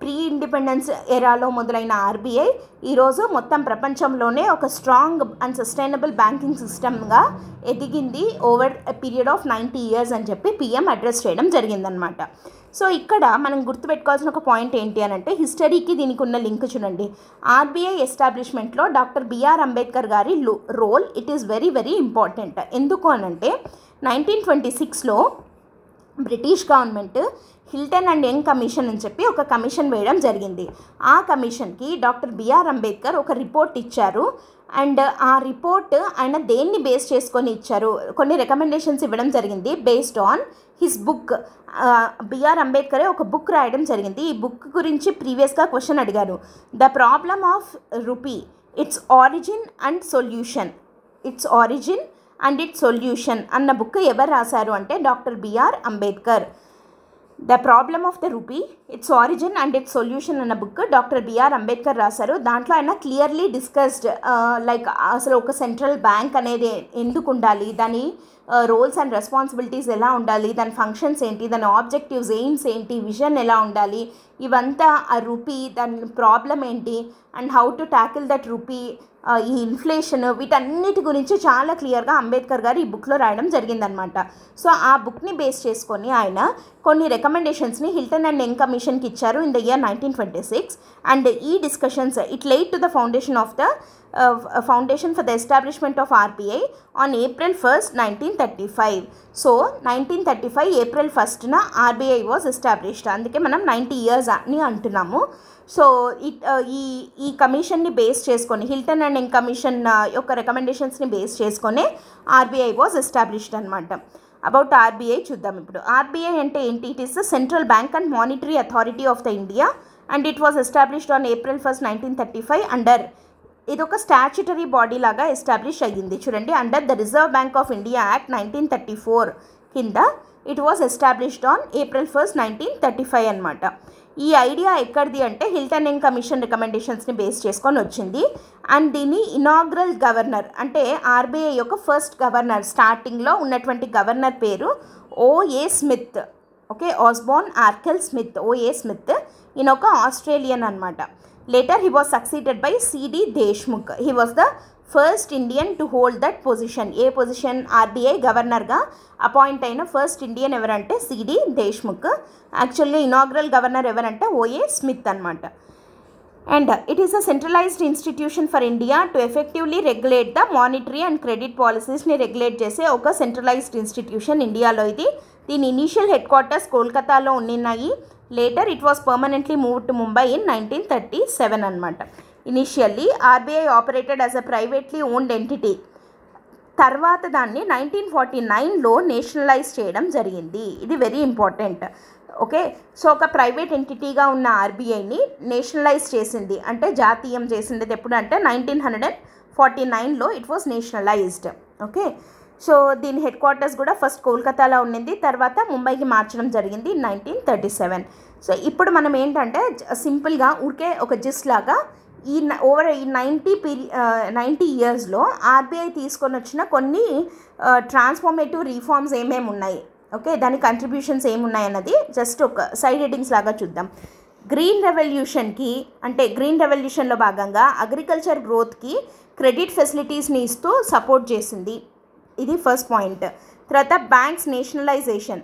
ప్రీ ఇండిపెండెన్స్ ఎరాలో మొదలైన RBI ఈరోజు మొత్తం ప్రపంచంలోనే ఒక స్ట్రాంగ్ అండ్ సస్టైనబుల్ బ్యాంకింగ్ సిస్టమ్గా ఎదిగింది over a period of 90 years అని చెప్పి PM address చేయడం జరిగిందనమాట. సో ఇక్కడ మనం గుర్తుపెట్టుకోవాల్సిన ఒక పాయింట్ ఏంటి అని అంటే హిస్టరీకి దీనికి ఉన్న లింక్ చూడండి. RBI ఎస్టాబ్లిష్మెంట్లో డాక్టర్ BR అంబేద్కర్ గారి role it is very very important. ఎందుకు అనంటే 1926లో British government Hilton and Young commission అని చెప్పి ఒక కమిషన్ వేయడం జరిగింది. ఆ కమిషన్కి డాక్టర్ BR అంబేద్కర్ ఒక రిపోర్ట్ ఇచ్చారు. అండ్ ఆ రిపోర్ట్ ఆయన దేన్ని బేస్ చేసుకొని ఇచ్చారు, కొన్ని రికమెండేషన్స్ ఇవ్వడం జరిగింది based on his book. BR అంబేద్కరే ఒక బుక్ రాయడం జరిగింది. ఈ బుక్ గురించి ప్రీవియస్గా క్వశ్చన్ అడిగారు. The problem of rupee, its origin and solution అన్న బుక్ ఎవరు రాశారు అంటే doctor BR Ambedkar. The problem of the rupee, its origin and it's solution అన్న బుక్ డాక్టర్ BR అంబేద్కర్ రాశారు. దాంట్లో ఆయన క్లియర్లీ డిస్కస్డ్ లైక్ అసలు ఒక సెంట్రల్ బ్యాంక్ అనేది ఎందుకు ఉండాలి, దాని రోల్స్ అండ్ రెస్పాన్సిబిలిటీస్ ఎలా ఉండాలి, దాని ఫంక్షన్స్ ఏంటి, దాని ఆబ్జెక్టివ్స్ ఎయిమ్స్ ఏంటి, విజన్ ఎలా ఉండాలి, ఇవంతా ఆ రూపీ దాని ప్రాబ్లం ఏంటి and how to tackle that rupee, ఈ ఇన్ఫ్లేషన్, వీటన్నిటి గురించి చాలా క్లియర్గా అంబేద్కర్ గారు ఈ బుక్లో రాయడం జరిగిందనమాట. సో ఆ బుక్ని బేస్ చేసుకొని ఆయన కొన్ని రికమెండేషన్స్ని హిల్టన్ అండ్ యంగ్ కమిషన్కి ఇచ్చారు ఇన్ ద ఇయర్ 1926. అండ్ ఈ discussions it led to the foundation for the establishment of RBI on April 1st, 1935. So 1935 April 1st RBI was established. అందుకే మనం 90 years అని అంటున్నాము. సో ఈ కమిషన్ని బేస్ చేసుకొని హిల్టన్ అండ్ యంగ్ కమిషన్ యొక్క రికమెండేషన్స్ని base చేసుకొని RBI was established అనమాట. About RBI చూద్దాం ఇప్పుడు. RBI అంటే ఏంటి? It is the central bank and monetary authority of the India and it was established on April 1st, 1935 under, ఇది ఒక స్టాచ్యుటరీ బాడీ లాగా ఎస్టాబ్లిష్ అయ్యింది. చూడండి, under the reserve bank of India act 1934 కింద it was established on April 1st, 1935 అనమాట. ఈ idea ఎక్కడిది అంటే హిల్టన్ యంగ్ కమిషన్ రికమెండేషన్స్ని బేస్ చేసుకొని వచ్చింది. అండ్ దీని ఇనాగ్రల్ గవర్నర్ అంటే RBI యొక్క ఫస్ట్ గవర్నర్, స్టార్టింగ్లో ఉన్నటువంటి గవర్నర్ పేరు O.A. Smith. Okay, Osborne ఆర్కెల్ Smith, O.A. Smith. ఈయన ఒక ఆస్ట్రేలియన్ అనమాట. Later he was succeeded by C.D. Deshmukh. He was the first Indian to hold that position. ఏ పొజిషన్? ఆర్బీఐ గవర్నర్గా అపాయింట్ అయిన ఫస్ట్ ఇండియన్ ఎవరంటే సిడి దేశ్ముఖ్. యాక్చువల్గా inaugural governor ఎవరంటే O A Smith అనమాట. And it is a centralised institution for India to effectively regulate the monetary and credit పాలసీస్ని regulate చేసే ఒక సెంట్రలైజ్డ్ ఇన్స్టిట్యూషన్ ఇండియాలో ఇది. దీని ఇనీషియల్ హెడ్ క్వార్టర్స్ కోల్కతాలో ఉన్నాయి. Later it was permanently moved to Mumbai in 1937 అనమాట. Initially RBI operated as a privately owned entity. తర్వాత దాన్ని 1949లో నేషనలైజ్ చేయడం జరిగింది. ఇది వెరీ ఇంపార్టెంట్. ఓకే, సో ఒక ప్రైవేట్ ఎంటిటీగా ఉన్న ఆర్బీఐని నేషనలైజ్ చేసింది, అంటే జాతీయం చేసింది ఎప్పుడు అంటే 1949లో it was nationalised. Okay, so దీని హెడ్ క్వార్టర్స్ కూడా ఫస్ట్ కోల్కతాలో ఉండింది, తర్వాత ముంబైకి మార్చడం జరిగింది 1937. సో ఇప్పుడు మనం ఏంటంటే సింపుల్గా ఊరికే ఒక జిస్ట్ లాగా ఈ 90 ఇయర్స్లో ఆర్బీఐ తీసుకొని వచ్చిన కొన్ని ట్రాన్స్ఫార్మేటివ్ రిఫార్మ్స్ ఏమేమి ఉన్నాయి, ఓకే, దాని కంట్రిబ్యూషన్స్ ఏమున్నాయి అన్నది జస్ట్ ఒక సైడ్ హెడ్డింగ్స్ లాగా చూద్దాం. గ్రీన్ రెవల్యూషన్కి, అంటే గ్రీన్ రెవల్యూషన్లో భాగంగా అగ్రికల్చర్ గ్రోత్కి క్రెడిట్ ఫెసిలిటీస్ని ఇస్తూ సపోర్ట్ చేసింది. ఇది ఫస్ట్ పాయింట్. తర్వాత బ్యాంక్స్ నేషనలైజేషన్,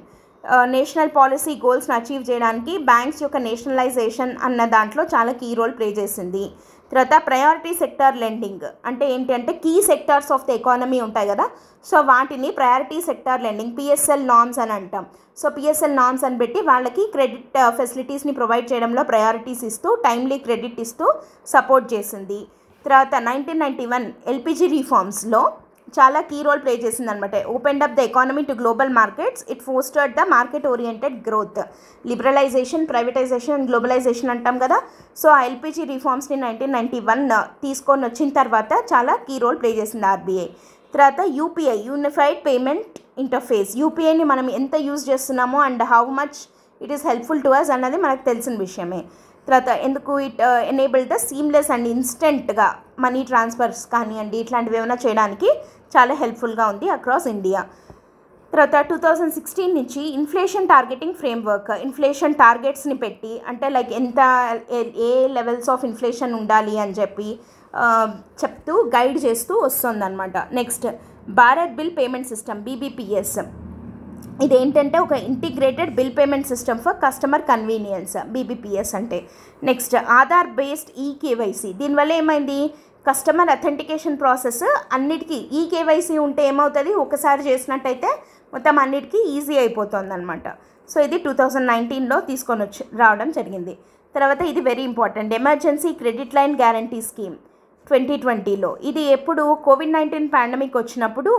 నేషనల్ పాలసీ గోల్స్ని అచీవ్ చేయడానికి బ్యాంక్స్ యొక్క నేషనలైజేషన్ అన్న దాంట్లో చాలా కీ రోల్ ప్లే చేసింది. తర్వాత ప్రయారిటీ సెక్టార్ లెండింగ్ అంటే ఏంటి అంటే key sectors of the economy ఉంటాయి కదా, సో వాటిని priority sector lending PSL norms అని అంటాం. సో పిఎస్ఎల్ నార్మ్స్ అని పెట్టి వాళ్ళకి క్రెడిట్ ఫెసిలిటీస్ని ప్రొవైడ్ చేయడంలో ప్రయారిటీస్ ఇస్తూ టైమ్లీ క్రెడిట్ ఇస్తూ సపోర్ట్ చేసింది. తర్వాత 1991 ఎల్పిజి రిఫార్మ్స్లో చాలా కీ రోల్ ప్లే చేసింది అనమాట. Opened up the economy to global markets, it fostered the market oriented growth. Liberalisation, privatisation and globalisation అంటాం కదా, సో ఆ ఎల్పిజి రిఫార్మ్స్ని 1991 తీసుకొని వచ్చిన తర్వాత చాలా కీ రోల్ ప్లే చేసింది ఆర్బీఐ. తర్వాత యూపీఐ, యూనిఫైడ్ పేమెంట్ ఇంటర్ఫేస్. యూపీఐని మనం ఎంత యూజ్ చేస్తున్నామో and how much it is helpful to us అన్నది మనకు తెలిసిన విషయమే. తర్వాత ఎందుకు it enable the seamless and ఇన్స్టెంట్గా మనీ ట్రాన్స్ఫర్స్ కానివ్వండి, ఇట్లాంటివి ఏమైనా చేయడానికి చాలా హెల్ప్ఫుల్గా ఉంది అక్రాస్ ఇండియా. తర్వాత 2016 నుంచి ఇన్ఫ్లేషన్ టార్గెటింగ్ ఫ్రేమ్వర్క్, ఇన్ఫ్లేషన్ టార్గెట్స్ని పెట్టి అంటే లైక్ ఎంత ఏ లెవెల్స్ ఆఫ్ ఇన్ఫ్లేషన్ ఉండాలి అని చెప్పి చెప్తూ గైడ్ చేస్తూ వస్తుందన్నమాట. Next Bharat bill payment system BBPS. ఇదేంటంటే ఒక integrated bill payment system for customer convenience, BBPS అంటే. Next Aadhaar based eKYC. దీనివల్ల ఏమైంది, కస్టమర్ అథెంటికేషన్ ప్రాసెస్ అన్నిటికీ ఈకేవైసీ ఉంటే ఏమవుతుంది, ఒకసారి చేసినట్టయితే మొత్తం అన్నిటికీ ఈజీ అయిపోతుంది అనమాట. సో ఇది 2019లో తీసుకొని రావడం జరిగింది. తర్వాత ఇది very important, emergency credit line guarantee scheme 2020లో. ఇది ఎప్పుడు కోవిడ్-19 పాండమిక్ వచ్చినప్పుడు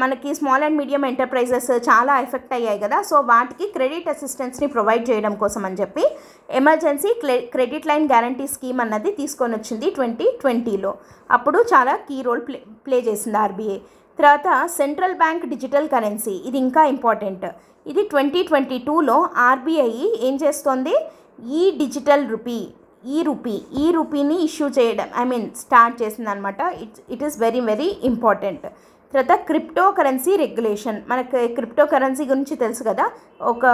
మనకి స్మాల్ అండ్ మీడియం ఎంటర్ప్రైజెస్ చాలా ఎఫెక్ట్ అయ్యాయి కదా, సో వాటికి క్రెడిట్ అసిస్టెన్స్ని ప్రొవైడ్ చేయడం కోసం అని చెప్పి emergency credit line guarantee scheme అన్నది తీసుకొని వచ్చింది 2020లో. అప్పుడు చాలా కీ రోల్ ప్లే చేసింది ఆర్బీఐ. తర్వాత సెంట్రల్ బ్యాంక్ డిజిటల్ కరెన్సీ, ఇది ఇంకా ఇంపార్టెంట్. ఇది 2022లో ఆర్బీఐ ఏం చేస్తోంది, ఈ డిజిటల్ రూపీ ఈ రూపీని ఇష్యూ చేయడం స్టార్ట్ చేసింది అనమాట. It is very very important. తర్వాత క్రిప్టో కరెన్సీ రెగ్యులేషన్. మనకు క్రిప్టో కరెన్సీ గురించి తెలుసు కదా, ఒక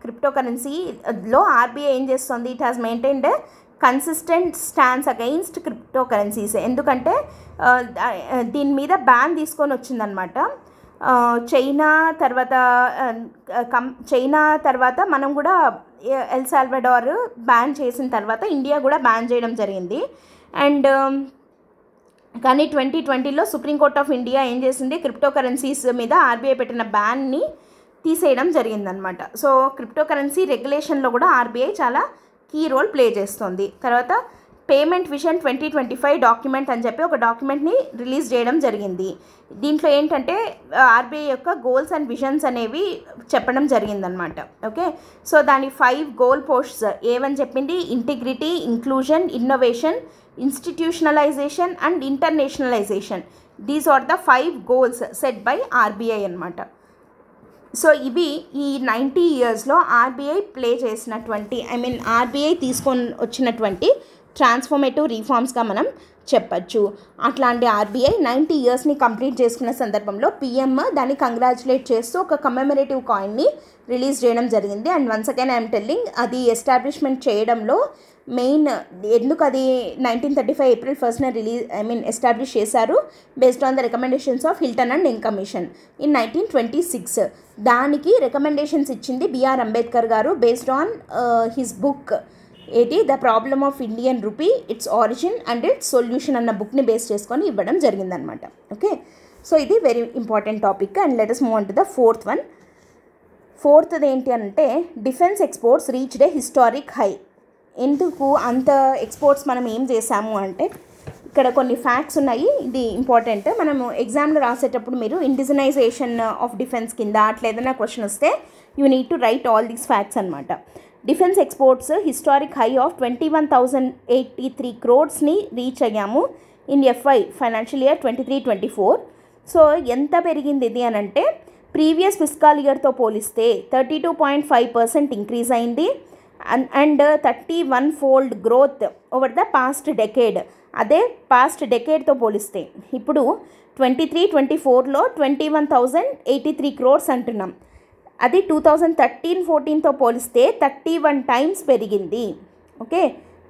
క్రిప్టో కరెన్సీలో ఆర్బీఐ ఏం చేస్తుంది, it has maintained consistent stance against crypto currencies. ఎందుకంటే దీని మీద బ్యాన్ తీసుకొని వచ్చిందనమాట. చైనా తర్వాత మనం కూడా ఎల్ సాల్వడార్ బ్యాన్ చేసిన తర్వాత ఇండియా కూడా బ్యాన్ చేయడం జరిగింది. అండ్ కానీ 2020లో సుప్రీంకోర్ట్ ఆఫ్ ఇండియా ఏం చేసింది, క్రిప్టో కరెన్సీస్ మీద ఆర్బీఐ పెట్టిన బ్యాన్ని తీసేయడం జరిగిందనమాట. సో క్రిప్టో కరెన్సీ రెగ్యులేషన్లో కూడా ఆర్బీఐ చాలా కీ రోల్ ప్లే చేస్తుంది. తర్వాత పేమెంట్ విజన్ 2025 డాక్యుమెంట్ అని చెప్పి ఒక డాక్యుమెంట్ని రిలీజ్ చేయడం జరిగింది. దీంట్లో ఏంటంటే ఆర్బీఐ యొక్క గోల్స్ అండ్ విజన్స్ అనేవి చెప్పడం జరిగిందనమాట. ఓకే, సో దాని 5 గోల్ పోస్ట్స్ ఏవని చెప్పింది, integrity, inclusion, innovation, institutionalisation and internationalisation. These are the 5 goals set by RBI అనమాట. సో ఇవి ఈ 90 ఇయర్స్లో ఆర్బీఐ ప్లే చేసినటువంటి ఆర్బీఐ తీసుకొని వచ్చినటువంటి ట్రాన్స్ఫార్మేటివ్ రిఫార్మ్స్గా మనం చెప్పచ్చు. అట్లాంటి ఆర్బీఐ 90 ఇయర్స్ని కంప్లీట్ చేసుకున్న సందర్భంలో పిఎం దాన్ని కంగ్రాచులేట్ చేస్తూ ఒక కమెమరేటివ్ కాయిన్ని రిలీజ్ చేయడం జరిగింది. And once again I'm telling, అది ఎస్టాబ్లిష్మెంట్ చేయడంలో మెయిన్ ఎందుకు అది 1935 ఏప్రిల్ 1st ఎస్టాబ్లిష్ చేశారు based on the recommendations of Hilton and Young commission in 1926. దానికి రికమెండేషన్స్ ఇచ్చింది బిఆర్ అంబేద్కర్ గారు బేస్డ్ ఆన్ హిస్ బుక్ ఏది the problem of Indian rupee its origin and it's solution అన్న బుక్ని బేస్ చేసుకొని ఇవ్వడం జరిగిందనమాట. ఓకే, సో ఇది very important topic. And let us move on to the fourth one. ఫోర్త్ది ఏంటి అంటే defence exports reached a historic high. ఎందుకు అంత ఎక్స్పోర్ట్స్ మనం ఏం చేసాము అంటే ఇక్కడ కొన్ని ఫ్యాక్ట్స్ ఉన్నాయి, ఇది ఇంపార్టెంట్. మనము ఎగ్జామ్లో రాసేటప్పుడు మీరు ఇండిజినైజేషన్ ఆఫ్ డిఫెన్స్ కింద అట్లా ఏదైనా క్వశ్చన్ వస్తే you need to write all these facts అనమాట. Defence exports historic high of 21,083 crores reach అయ్యాము in FY financial year 23-24. So ఎంత పెరిగింది ఇది అని అంటే ప్రీవియస్ ఫిస్కల్ ఇయర్తో పోలిస్తే 32.5% ఇంక్రీజ్ అయింది and 31-fold growth over the past decade. అదే పాస్ట్ డెకేడ్తో పోలిస్తే ఇప్పుడు 23-24లో 21,083 crores అంటున్నాం. అది 2013-14తో పోలిస్తే 31 times పెరిగింది. ఓకే,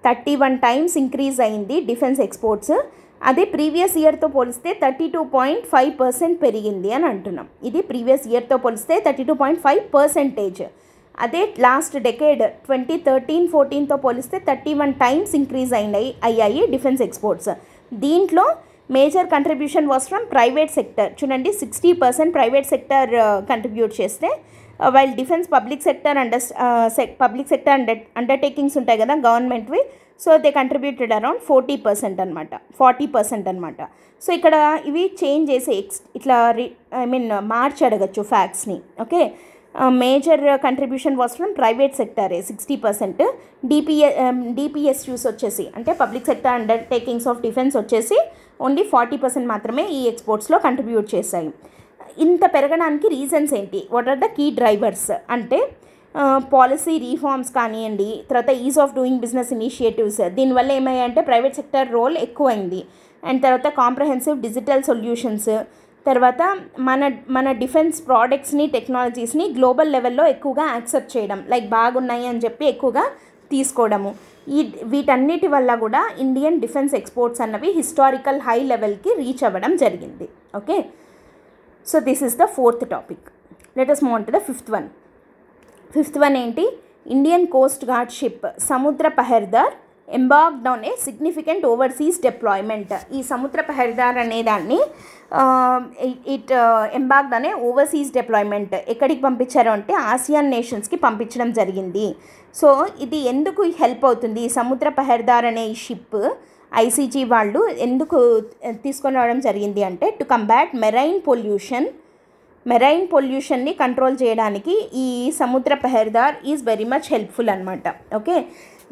31 times ఇంక్రీజ్ అయింది డిఫెన్స్ ఎక్స్పోర్ట్స్. అదే ప్రీవియస్ ఇయర్తో పోలిస్తే 32.5% పెరిగింది అని అంటున్నాం. ఇది ప్రీవియస్ ఇయర్తో పోలిస్తే 32.5%. అదే లాస్ట్ డెకేడ్ 2013-14తో పోలిస్తే 31 times ఇంక్రీజ్ అయ్యాయి డిఫెన్స్ ఎక్స్పోర్ట్స్. దీంట్లో major contribution was from private sector. చూడండి 60% ప్రైవేట్ సెక్టర్ కంట్రిబ్యూట్ చేస్తే while defence public sector undertakings ఉంటాయి కదా గవర్నమెంట్వి, సో దే కంట్రిబ్యూటెడ్ అరౌండ్ 40% అనమాట. సో ఇక్కడ ఇవి చేంజ్ చేసి ఇట్లా మార్చి అడగచ్చు ఫ్యాక్ట్స్ని. Okay, major contribution was from private సెక్టరే 60%. డిపిఎస్యూస్ వచ్చేసి అంటే public sector undertakings of defence వచ్చేసి ఓన్లీ 40% మాత్రమే ఈ ఎక్స్పోర్ట్స్లో కంట్రిబ్యూట్ చేశాయి. ఇంత పెరగడానికి రీజన్స్ ఏంటి, what are the key drivers అంటే పాలసీ రీఫార్మ్స్ కానివ్వండి, తర్వాత is of doing business initiatives. దీనివల్ల ఏమయ్యాయంటే ప్రైవేట్ సెక్టర్ రోల్ ఎక్కువైంది. అండ్ తర్వాత కాంప్రహెన్సివ్ డిజిటల్ సొల్యూషన్స్, తర్వాత మన డిఫెన్స్ ప్రోడక్ట్స్ని టెక్నాలజీస్ని గ్లోబల్ లెవెల్లో ఎక్కువగా యాక్సెప్ట్ చేయడం, లైక్ బాగున్నాయి అని చెప్పి ఎక్కువగా తీసుకోవడము. వీటన్నిటి వల్ల కూడా ఇండియన్ డిఫెన్స్ ఎక్స్పోర్ట్స్ అన్నవి హిస్టారికల్ హై లెవెల్కి రీచ్ అవ్వడం జరిగింది. Okay, so this is the fourth topic. Let us move on to the fifth one ఏంటి, Indian coast guard ship Samudra Paheredar embarked on a significant overseas deployment. ఈ సముద్ర పహర్దార్ అనే దాన్ని embarked అనే overseas deployment ఎక్కడికి పంపించారు అంటే ఆసియాన్ నేషన్స్కి పంపించడం జరిగింది. సో ఇది ఎందుకు హెల్ప్ అవుతుంది, సముద్ర పహర్దార్ అనే ఈ షిప్ ఐసీజీ వాళ్ళు ఎందుకు తీసుకొని రావడం జరిగింది అంటే టు కంబాట్ మెరైన్ పొల్యూషన్ని కంట్రోల్ చేయడానికి ఈ Samudra Paheredar is very much helpful అనమాట. Okay,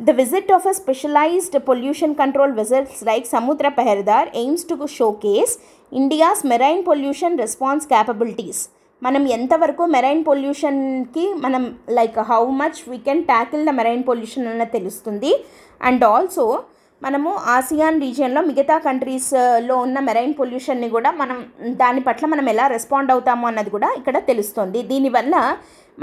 the visit of a specialised pollution control vessels like Samudra Paheredar aims to showcase India's marine pollution response capabilities. మనం ఎంతవరకు మెరైన్ పొల్యూషన్కి మనం like how much we can tackle the marine pollution అన్నది తెలుస్తుంది. And also మనము ASEAN రీజియన్లో మిగతా కంట్రీస్లో ఉన్న మెరైన్ పొల్యూషన్ని కూడా దాని పట్ల మనం ఎలా రెస్పాండ్ అవుతాము అన్నది కూడా ఇక్కడ తెలుస్తుంది. దీనివల్ల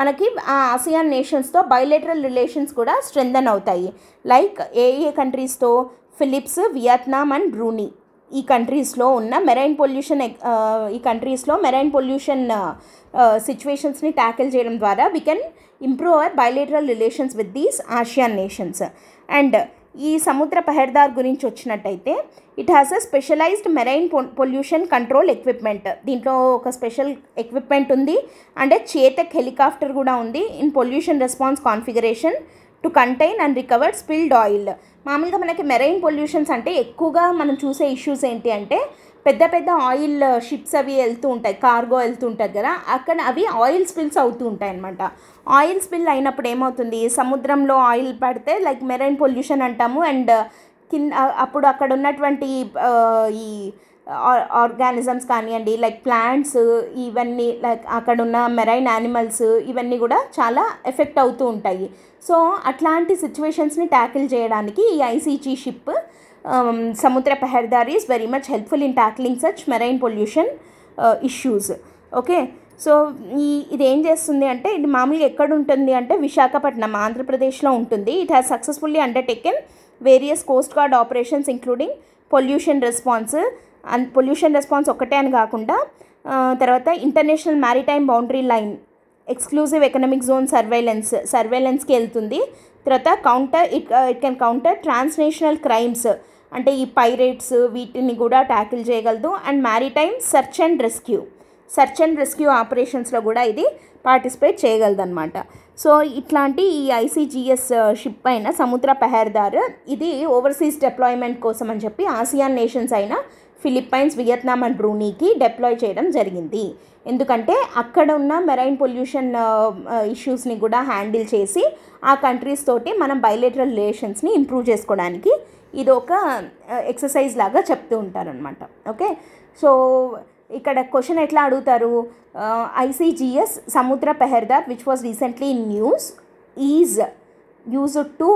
మనకి ఆ ఆసియాన్ నేషన్స్తో బయోలేటరల్ రిలేషన్స్ కూడా స్ట్రెంథన్ అవుతాయి. లైక్ ఏ కంట్రీస్తో, ఫిలిప్స్, వియత్నాం అండ్ బ్రూనీ. ఈ కంట్రీస్లో ఉన్న మెరైన్ పొల్యూషన్ సిచ్యువేషన్స్ని ట్యాకిల్ చేయడం ద్వారా we can improve our bilateral relations with these ASEAN nations. And ఈ సముద్ర పహర్దార్ గురించి వచ్చినట్టయితే it has a specialised marine pollution control equipment. దీంట్లో ఒక స్పెషల్ ఎక్విప్మెంట్ ఉంది. అండ్ చేతక్ హెలికాప్టర్ కూడా ఉంది in pollution response configuration to contain and recover spilled oil. మామూలుగా మనకి మెరైన్ పొల్యూషన్స్ అంటే ఎక్కువగా మనం చూసే ఇష్యూస్ ఏంటి అంటే పెద్ద పెద్ద ఆయిల్ షిప్స్ అవి వెళ్తూ ఉంటాయి, కార్గో వెళ్తూ ఉంటుంది కదా, అక్కడ అవి ఆయిల్ స్పిల్స్ అవుతూ ఉంటాయి అన్నమాట. ఆయిల్ స్పిల్ అయినప్పుడు ఏమవుతుంది, సముద్రంలో ఆయిల్ పడితే లైక్ మెరైన్ పొల్యూషన్ అంటాము. అండ్ అప్పుడు అక్కడ ఉన్నటువంటి ఈ ఆర్గానిజమ్స్ కానివ్వండి, లైక్ ప్లాంట్స్, ఇవన్నీ లైక్ అక్కడ ఉన్న మెరైన్ యానిమల్స్ ఇవన్నీ కూడా చాలా ఎఫెక్ట్ అవుతూ ఉంటాయి. సో అట్లాంటి సిచ్యువేషన్స్ని ట్యాకిల్ చేయడానికి ఈ ICG ship Samudra Paheredar is very much helpful in tackling such marine pollution issues. Okay, so ఇది ఏం చేస్తుంది అంటే ఇది మామూలుగా ఎక్కడ ఉంటుంది అంటే విశాఖపట్నం ఆంధ్రప్రదేశ్లో ఉంటుంది. It has successfully undertaken various coast guard operations including pollution response ఒక్కటే అని కాకుండా తర్వాత international maritime boundary line exclusive economic zone సర్వేలెన్స్కి వెళ్తుంది. తర్వాత it can counter transnational crimes అంటే ఈ పైరేట్స్ వీటిని కూడా ట్యాకిల్ చేయగలదు. And maritime search and rescue ఆపరేషన్స్లో కూడా ఇది పార్టిసిపేట్ చేయగలదు అనమాట. సో ఇట్లాంటి ఈ ఐసీజీఎస్ షిప్ అయిన సముద్ర పెహర్దార్ ఇది ఓవర్సీస్ డిప్లాయ్మెంట్ కోసం అని చెప్పి ఆసియాన్ నేషన్స్ అయిన ఫిలిప్పైన్స్, వియత్నాం అండ్ బ్రూనీకి డిప్లాయ్ చేయడం జరిగింది. ఎందుకంటే అక్కడ ఉన్న మెరైన్ పొల్యూషన్ ఇష్యూస్ని కూడా హ్యాండిల్ చేసి ఆ కంట్రీస్ తోటి మనం బైలేటరల్ రిలేషన్స్ని ఇంప్రూవ్ చేసుకోవడానికి ఇది ఒక ఎక్సర్సైజ్ లాగా చెప్తూ ఉంటారనమాట. ఓకే, సో ఇక్కడ క్వశ్చన్ ఎట్లా అడుగుతారు, ICGS Samudra Paheredar which was recently in news is used to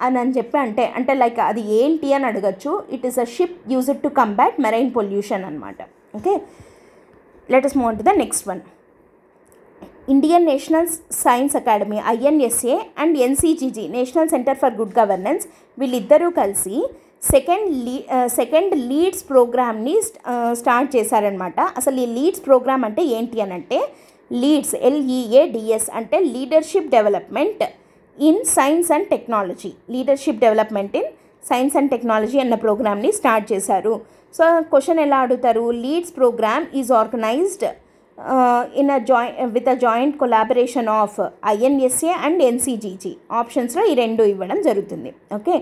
అని చెప్పి అంటే లైక్ అది ఏంటి అని అడగచ్చు. It is a ship used to combat marine pollution అనమాట. Okay, let us move on to the next one. Indian National Science Academy INSA and NCGG National Center for Good Governance వీళ్ళిద్దరూ కలిసి second leads ప్రోగ్రామ్ని start చేశారనమాట. అసలు ఈ LEADS programme అంటే ఏంటి అని అంటే లీడ్స్ LEADS అంటే leadership development in science and technology అన్న ప్రోగ్రామ్ని స్టార్ట్ చేశారు. సో క్వశ్చన్ ఎలా అడుగుతారు, LEADS programme is organised with a joint collaboration of INSA and NCGG. ఆప్షన్స్లో ఈ రెండు ఇవ్వడం జరుగుతుంది. ఓకే,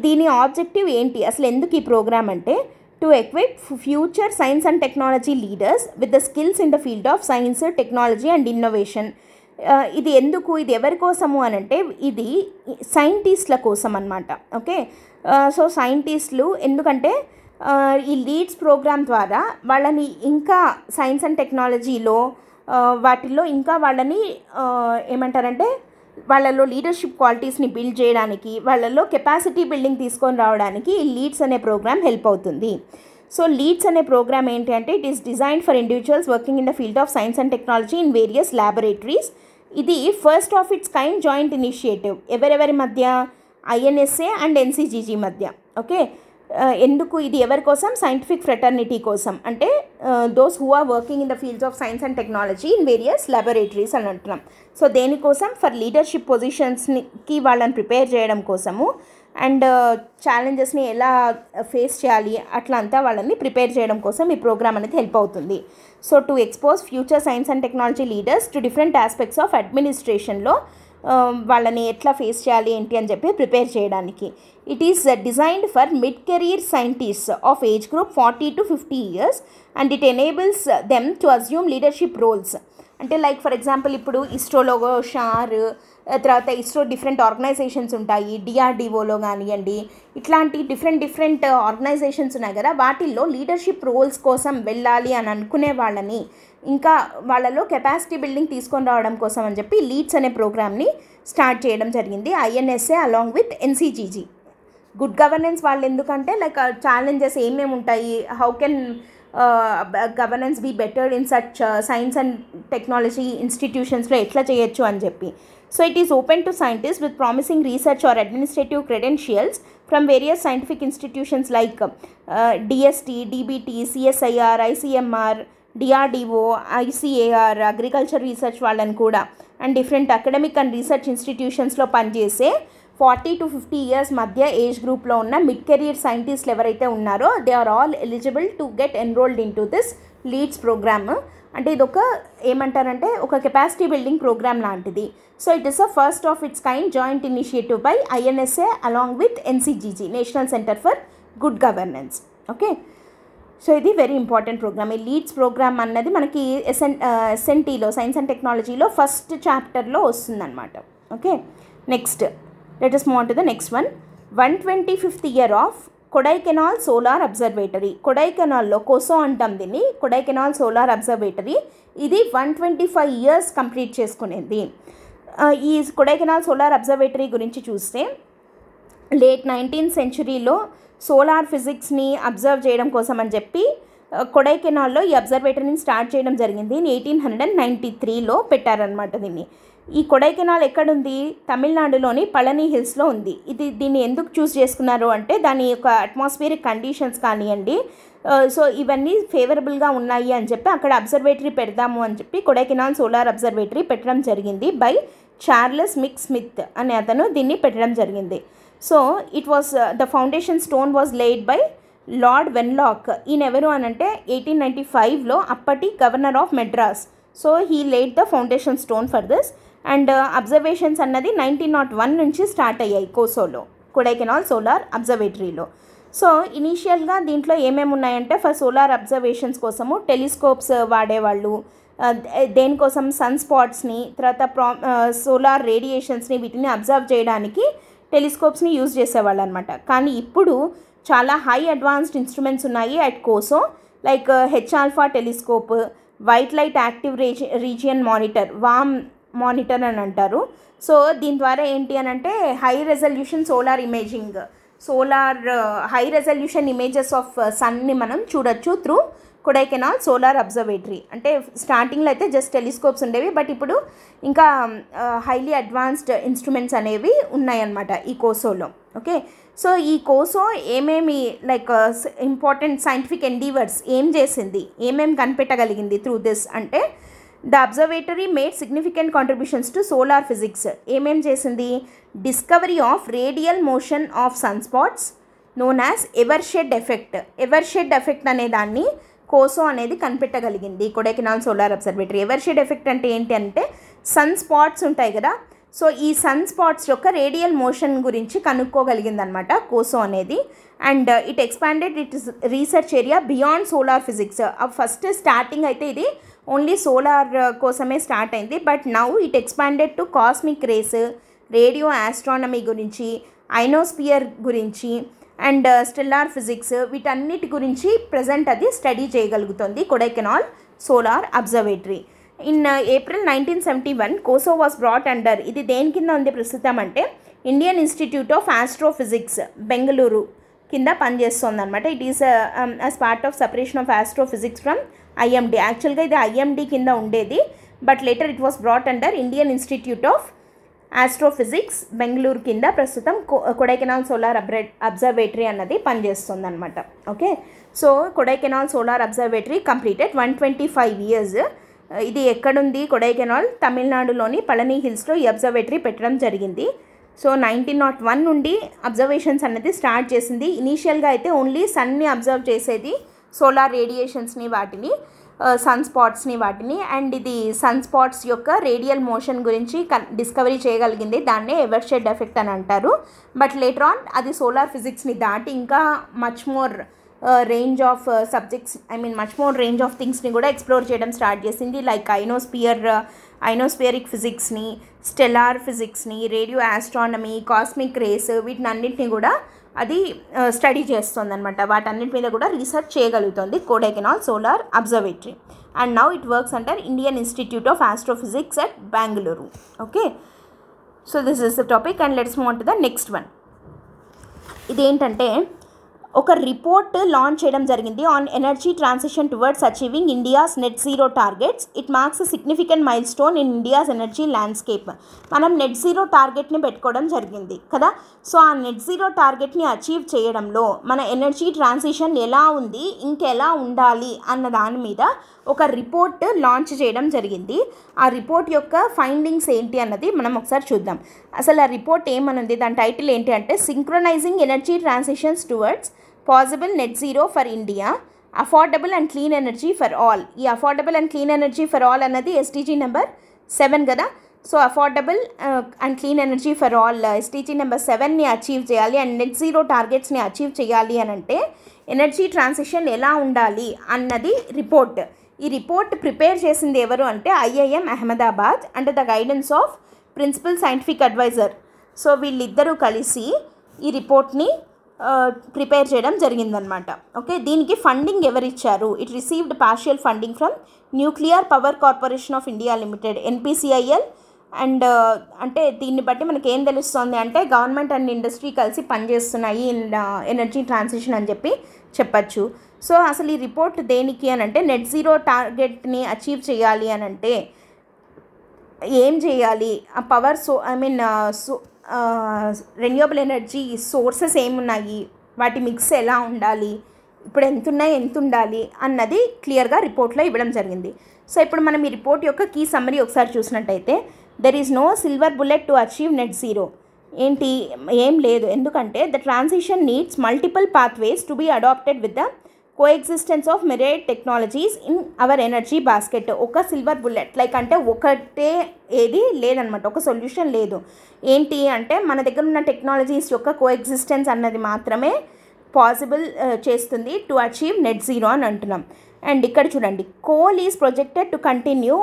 దీని ఆబ్జెక్టివ్ ఏంటి, అసలు ఎందుకు ఈ ప్రోగ్రామ్ అంటే to equip future science and technology leaders with the skills in the field of science, technology and innovation. ఇది ఎవరి కోసము అని అంటే ఇది సైంటిస్టుల కోసం అన్నమాట. ఓకే, సో సైంటిస్టులు ఎందుకంటే ఈ లీడ్స్ ప్రోగ్రామ్ ద్వారా వాళ్ళని ఇంకా సైన్స్ అండ్ టెక్నాలజీలో వాటిల్లో ఇంకా వాళ్ళని ఏమంటారంటే వాళ్ళలో లీడర్షిప్ క్వాలిటీస్ని బిల్డ్ చేయడానికి, వాళ్ళలో కెపాసిటీ బిల్డింగ్ తీసుకొని రావడానికి ఈ లీడ్స్ అనే ప్రోగ్రామ్ హెల్ప్ అవుతుంది. సో లీడ్స్ అనే ప్రోగ్రామ్ ఏంటి అంటే it is designed for individuals working in the field of science and technology in various laboratories. ఇది first of its kind joint initiative ఎవరెవరి మధ్య, INSA అండ్ NCGG మధ్య. Okay, ఎందుకు ఇది ఎవరి కోసం, సైంటిఫిక్ ఫ్రెటర్నిటీ కోసం, అంటే those who are working in the fields of science and technology in various laboratories అని అంటున్నాం. సో దేనికోసం, ఫర్ లీడర్షిప్ పొజిషన్స్కి వాళ్ళని ప్రిపేర్ చేయడం కోసము అండ్ ఛాలెంజెస్ని ఎలా ఫేస్ చేయాలి అట్లా అంతా వాళ్ళని ప్రిపేర్ చేయడం కోసం ఈ ప్రోగ్రామ్ అనేది హెల్ప్ అవుతుంది. So to expose future science and technology leaders to different aspects of అడ్మినిస్ట్రేషన్లో వాళ్ళని ఎట్లా ఫేస్ చేయాలి ఏంటి అని చెప్పి ప్రిపేర్ చేయడానికి. It is designed for mid career scientists of age group 40 to 50 years and it enables them to assume leadership roles. అంటే like for example ఇప్పుడు ఇస్రోలో షార్, తర్వాత ఇస్రో డిఫరెంట్ ఆర్గనైజేషన్స్ ఉంటాయి, DRDOలో కానివ్వండి, ఇట్లాంటి డిఫరెంట్ ఆర్గనైజేషన్స్ ఉన్నాయి కదా, వాటిల్లో లీడర్షిప్ రోల్స్ కోసం వెళ్ళాలి అని అనుకునే వాళ్ళని ఇంకా వాళ్ళలో కెపాసిటీ బిల్డింగ్ తీసుకొని రావడం కోసం అని చెప్పి లీడ్స్ అనే ప్రోగ్రామ్ని స్టార్ట్ చేయడం జరిగింది INSA along with NCGG. Good governance వాళ్ళు ఎందుకంటే లైక్ ఛాలెంజెస్ ఏమేమి ఉంటాయి, how can governance be better in such science and technology ఇన్స్టిట్యూషన్స్లో ఎట్లా చేయొచ్చు అని చెప్పి. So it is open to scientist with promising research or administrative credentials from various scientific institutions like DST, DBT, CSIR, ICMR, DRDO, ICAR, agriculture research వాళ్ళని కూడా and different academic and research ఇన్స్టిట్యూషన్స్లో పనిచేసే 40 to 50 years మధ్య age గ్రూప్లో ఉన్న mid career సైంటిస్టులు ఎవరైతే ఉన్నారో they are all eligible to get enrolled in to this LEADS programme. అంటే ఇది ఒక ఏమంటారంటే ఒక కెపాసిటీ బిల్డింగ్ ప్రోగ్రామ్ లాంటిది. So it is a first of its kind joint initiative by INSA along with NCGG national centre for good governance. Okay, so ఇది very important programme. ఈ LEADS programme అన్నది మనకి SNTలో సైన్స్ అండ్ టెక్నాలజీలో first చాప్టర్లో వస్తుందన్నమాట. ఓకే, next let us move on to the next one. 125th year of Kodaikanal solar observatory. కొడైకెనాల్లో కోసో అంటాం దీన్ని, కొడైకెనాల్ సోలార్ అబ్జర్వేటరీ. ఇది 125 years కంప్లీట్ చేసుకునేది. ఈ కొడైకెనాల్ సోలార్ అబ్జర్వేటరీ గురించి చూస్తే లేట్ 19th centuryలో సోలార్ ఫిజిక్స్ని అబ్జర్వ్ చేయడం కోసం అని చెప్పి కొడైకెనాల్లో ఈ అబ్జర్వేటరీని స్టార్ట్ చేయడం జరిగింది. 1893లో పెట్టారనమాట దీన్ని. ఈ కొడైకెనాల్ ఎక్కడుంది? తమిళనాడులోని పళని హిల్స్లో ఉంది. దీన్ని ఎందుకు చూస్ చేసుకున్నారు అంటే దాని యొక్క అట్మాస్ఫియరిక్ కండిషన్స్ కానివ్వండి, సో ఇవన్నీ ఫేవరబుల్గా ఉన్నాయి అని చెప్పి అక్కడ అబ్జర్వేటరీ పెడదాము అని చెప్పి కొడైకెనాల్ సోలార్ అబ్జర్వేటరీ పెట్టడం జరిగింది. బై చార్లెస్ మిక్ స్మిత్ అనే అతను దీన్ని పెట్టడం జరిగింది. So it was the foundation stone was laid by lord Wenlock. ఈయన ఎవరు అనంటే 1895లో అప్పటి governor of Madras. So he laid the foundation stone for this. And observations అన్నది 1901 నుంచి స్టార్ట్ అయ్యాయి కోసోలో, కొడైకెనాల్ సోలార్ అబ్జర్వేటరీలో. సో ఇనీషియల్గా దీంట్లో ఏమేమి ఉన్నాయంటే ఫర్ సోలార్ అబ్జర్వేషన్స్ కోసము టెలిస్కోప్స్ వాడేవాళ్ళు, దేనికోసం సన్ స్పాట్స్ని, తర్వాత సోలార్ రేడియేషన్స్ని వీటిని అబ్జర్వ్ చేయడానికి టెలిస్కోప్స్ని యూజ్ చేసేవాళ్ళు అనమాట. కానీ ఇప్పుడు చాలా హై అడ్వాన్స్డ్ ఇన్స్ట్రుమెంట్స్ ఉన్నాయి at KoSO, like H alpha telescope, white light active region monitor, వామ్ మానిటర్ అని అంటారు. సో దీని ద్వారా ఏంటి అని అంటే high resolution solar imaging, high resolution images of సన్ని మనం చూడొచ్చు త్రూ కొడైకెనాల్ సోలార్ అబ్జర్వేటరీ. అంటే స్టార్టింగ్లో అయితే జస్ట్ టెలిస్కోప్స్ ఉండేవి, బట్ ఇప్పుడు ఇంకా హైలీ అడ్వాన్స్డ్ ఇన్స్ట్రుమెంట్స్ అనేవి ఉన్నాయన్నమాట ఈ కోసోలో. ఓకే, సో ఈ కోసో ఏమేమి లైక్ ఇంపార్టెంట్ సైంటిఫిక్ ఎండీవర్స్ ఏం చేసింది, ఏమేమి కనిపెట్టగలిగింది త్రూ దిస్ అంటే the observatory made significant contributions to solar physics. ఏమేం చేసింది? Discovery of radial motion of sun spots known as Evershed effect. Evershed effect అనే దాన్ని కోసో అనేది కనిపెట్టగలిగింది Kodaikanal solar observatory. Evershed effect అంటే ఏంటి అంటే సన్ స్పాట్స్ ఉంటాయి కదా, సో ఈ సన్ స్పాట్స్ యొక్క రేడియల్ మోషన్ గురించి కనుక్కోగలిగింది అనమాట కోసో అనేది. And it expanded it research area beyond solar physics. First starting అయితే ఇది ఓన్లీ సోలార్ కోసమే స్టార్ట్ అయింది, but now it expanded to cosmic rays, radio astronomy గురించి, ఐనోస్పియర్ గురించి అండ్ స్టెల్లార్ ఫిజిక్స్, వీటన్నిటి గురించి ప్రజెంట్ అది స్టడీ చేయగలుగుతుంది Kodaikanal solar observatory. In April 1971 KoSO was brought under, ఇది దేని కింద ఉంది ప్రస్తుతం అంటే Indian institute of astrophysics Bengaluru కింద పనిచేస్తుంది అనమాట. It is as part of separation of astrophysics from IMD. యాక్చువల్గా ఇది ఐఎండి కింద ఉండేది, but later it was brought under Indian institute of astrophysics Bengaluru కింద ప్రస్తుతం కొడైకెనాల్ సోలార్ అబ్జర్వేటరీ అన్నది పనిచేస్తుంది అనమాట. Okay, so Kodaikanal solar observatory completed 125 years. ఇది ఎక్కడుంది? కొడైకెనాల్ తమిళనాడులోని పళని హిల్స్లో ఈ అబ్జర్వేటరీ పెట్టడం జరిగింది. సో 1901 నుండి అబ్జర్వేషన్స్ అనేది స్టార్ట్ చేసింది. ఇనీషియల్గా అయితే ఓన్లీ సన్ని అబ్జర్వ్ చేసేది, సోలార్ రేడియేషన్స్ని, వాటిని సన్ స్పాట్స్ని వాటిని. అండ్ ఇది సన్ స్పాట్స్ యొక్క రేడియల్ మోషన్ గురించి డిస్కవరీ చేయగలిగింది, దాన్నే ఎవర్షెడ్ ఎఫెక్ట్ అని అంటారు. బట్ లేటర్ ఆన్ అది సోలార్ ఫిజిక్స్ని దాటి ఇంకా much more range of subjects, much more range of థింగ్స్ని కూడా ఎక్స్ప్లోర్ చేయడం స్టార్ట్ చేసింది. లైక్ ఐనోస్పియరిక్ ఫిజిక్స్ని, స్టెల్లార్ ఫిజిక్స్ని, రేడియో ఆస్ట్రానమీ, కాస్మిక్ రేస్, వీటినన్నింటినీ కూడా అది స్టడీ చేస్తుంది అనమాట. వాటన్నిటి మీద కూడా రీసెర్చ్ చేయగలుగుతుంది Kodaikanal solar observatory. And now it works under Indian institute of astrophysics at Bengaluru. Okay, so this is the topic and let's move on to the next one. ఇదేంటంటే ఒక రిపోర్ట్ లాంచ్ చేయడం జరిగింది on energy transition towards achieving India's net zero targets. It marks significant milestone in India's energy landscape. మనం net zero టార్గెట్ని పెట్టుకోవడం జరిగింది కదా, so ఆ నెట్ జీరో టార్గెట్ని అచీవ్ చేయడంలో మన ఎనర్జీ ట్రాన్సిషన్ ఎలా ఉంది, ఇంకెలా ఉండాలి అన్న దాని మీద ఒక రిపోర్ట్ లాంచ్ చేయడం జరిగింది. ఆ రిపోర్ట్ యొక్క ఫైండింగ్స్ ఏంటి అన్నది మనం ఒకసారి చూద్దాం. అసలు ఆ రిపోర్ట్ ఏమనుంది, దాని టైటిల్ ఏంటి అంటే synchronising energy transitions towards possible net zero for India, affordable and clean energy for all. ఈ affordable and clean energy for all అన్నది SDG నెంబర్ 7 కదా. సో affordable and clean energy for all SDG number 7ని achieve చేయాలి and net zero టార్గెట్స్ని achieve చేయాలి అని అంటే ఎనర్జీ ట్రాన్సిషన్ ఎలా ఉండాలి అన్నది రిపోర్ట్. ఈ రిపోర్ట్ ప్రిపేర్ చేసింది ఎవరు అంటే IIM Ahmedabad under the guidance of principal scientific adviser. So వీళ్ళిద్దరూ కలిసి ఈ రిపోర్ట్ని ప్రిపేర్ చేయడం జరిగిందనమాట. ఓకే, దీనికి ఫండింగ్ ఎవరిచ్చారు? It received partial funding from nuclear power corporation of India limited NPCIL. And అంటే దీన్ని బట్టి మనకి ఏం తెలుస్తుంది అంటే గవర్నమెంట్ అండ్ ఇండస్ట్రీ కలిసి పనిచేస్తున్నాయి ఇన్ ఎనర్జీ ట్రాన్సిషన్ అని చెప్పి చెప్పచ్చు. సో అసలు ఈ రిపోర్ట్ దేనికి అని అంటే నెట్ జీరో టార్గెట్ని అచీవ్ చేయాలి అని అంటే ఏం చేయాలి, ఆ పవర్ రెన్యూవబుల్ ఎనర్జీ సోర్సెస్ ఏమున్నాయి, వాటి మిక్స్ ఎలా ఉండాలి, ఇప్పుడు ఎంత ఉండాలి అన్నది క్లియర్గా రిపోర్ట్లో ఇవ్వడం జరిగింది. సో ఇప్పుడు మనం ఈ రిపోర్ట్ యొక్క కీ సమ్మరీ ఒకసారి చూసినట్టయితే, there is no silver bullet to achieve net zero. ఏంటి, ఏం లేదు. ఎందుకంటే the transition needs multiple pathways to be adapted with the coexistence of myriad technologies in our energy basket. ఒక సిల్వర్ బుల్లెట్ లైక్ అంటే ఒకటే ఏది లేదనమాట, ఒక సొల్యూషన్ లేదు. ఏంటి అంటే మన దగ్గర ఉన్న టెక్నాలజీస్ యొక్క కోఎగ్జిస్టెన్స్ అన్నది మాత్రమే పాసిబుల్ చేస్తుంది టు అచీవ్ నెట్ జీరో అని అంటున్నాం. అండ్ ఇక్కడ చూడండి, coal is projected to continue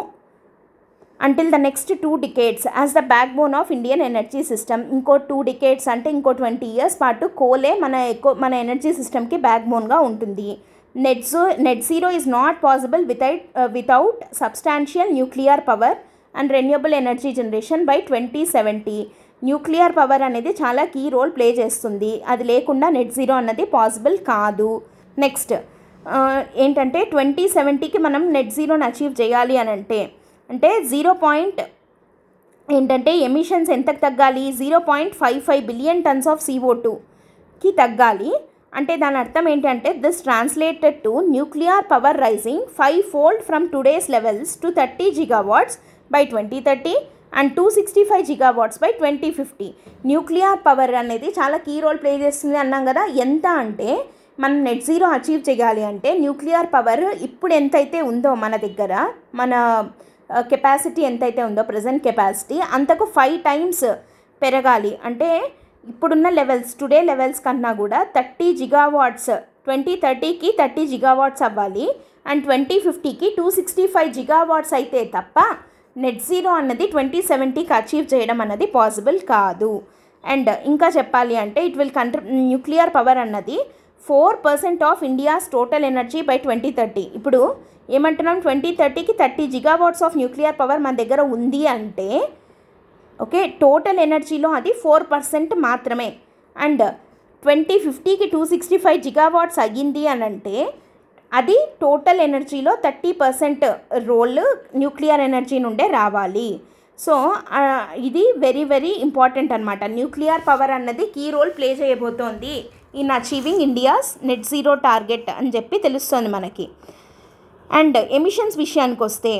until the next 2 decades as the backbone of Indian energy system. ఇంకో 2 decades అంటే ఇంకో 20 years పాటు కోలే మన ఎనర్జీ సిస్టమ్కి బ్యాక్బోన్గా ఉంటుంది. Net zero is not possible without substantial nuclear power and renewable energy generation by 2070. Nuclear power అనేది చాలా key role play చేస్తుంది. అది లేకుండా నెట్ జీరో అన్నది పాసిబుల్ కాదు. నెక్స్ట్ ఏంటంటే 2070కి మనం నెట్ జీరోని అచీవ్ చేయాలి అని అంటే ఏంటంటే ఎమిషన్స్ ఎంతకు తగ్గాలి, 0.55 బిలియన్ టన్స్ ఆఫ్ CO2కి తగ్గాలి. అంటే దాని అర్థం ఏంటంటే this translated to nuclear power rising 5-fold from today's levels to 30 gigawatts by 2030 and 265 gigawatts by 2050. Nuclear power అనేది చాలా కీ రోల్ ప్లే చేస్తుంది అన్నాం కదా. ఎంత అంటే మనం నెట్ జీరో అచీవ్ చేయాలి అంటే న్యూక్లియర్ పవర్ ఇప్పుడు ఎంతైతే ఉందో మన దగ్గర, మన కెపాసిటీ ఎంతైతే ఉందో ప్రజెంట్ కెపాసిటీ అంతకు 5 times పెరగాలి. అంటే ఇప్పుడున్న లెవెల్స్ టుడే లెవెల్స్ కన్నా కూడా 30 gigawatts 2030కి 30 gigawatts అవ్వాలి. అండ్ 2050కి 265 gigawatts అయితే తప్ప నెట్ జీరో అన్నది 2070కి అచీవ్ చేయడం అన్నది పాసిబుల్ కాదు. అండ్ ఇంకా చెప్పాలి అంటే ఇట్ విల్ న్యూక్లియర్ పవర్ అన్నది 4% of India's total energy by 2030. ఇప్పుడు ఏమంటున్నాం, 2030కి 30 gigawatts ఆఫ్ న్యూక్లియర్ పవర్ మన దగ్గర ఉంది అంటే ఓకే, టోటల్ ఎనర్జీలో అది 4% మాత్రమే. అండ్ 2050కి 265 gigawatts అయ్యింది అని అంటే అది టోటల్ ఎనర్జీలో 30% రోల్ న్యూక్లియర్ ఎనర్జీ నుండే రావాలి. సో ఇది వెరీ వెరీ ఇంపార్టెంట్ అనమాట. న్యూక్లియర్ పవర్ అన్నది కీ రోల్ ప్లే చేయబోతోంది in achieving India's net zero target అని చెప్పి తెలుస్తుంది మనకి. అండ్ ఎమిషన్స్ విషయానికి వస్తే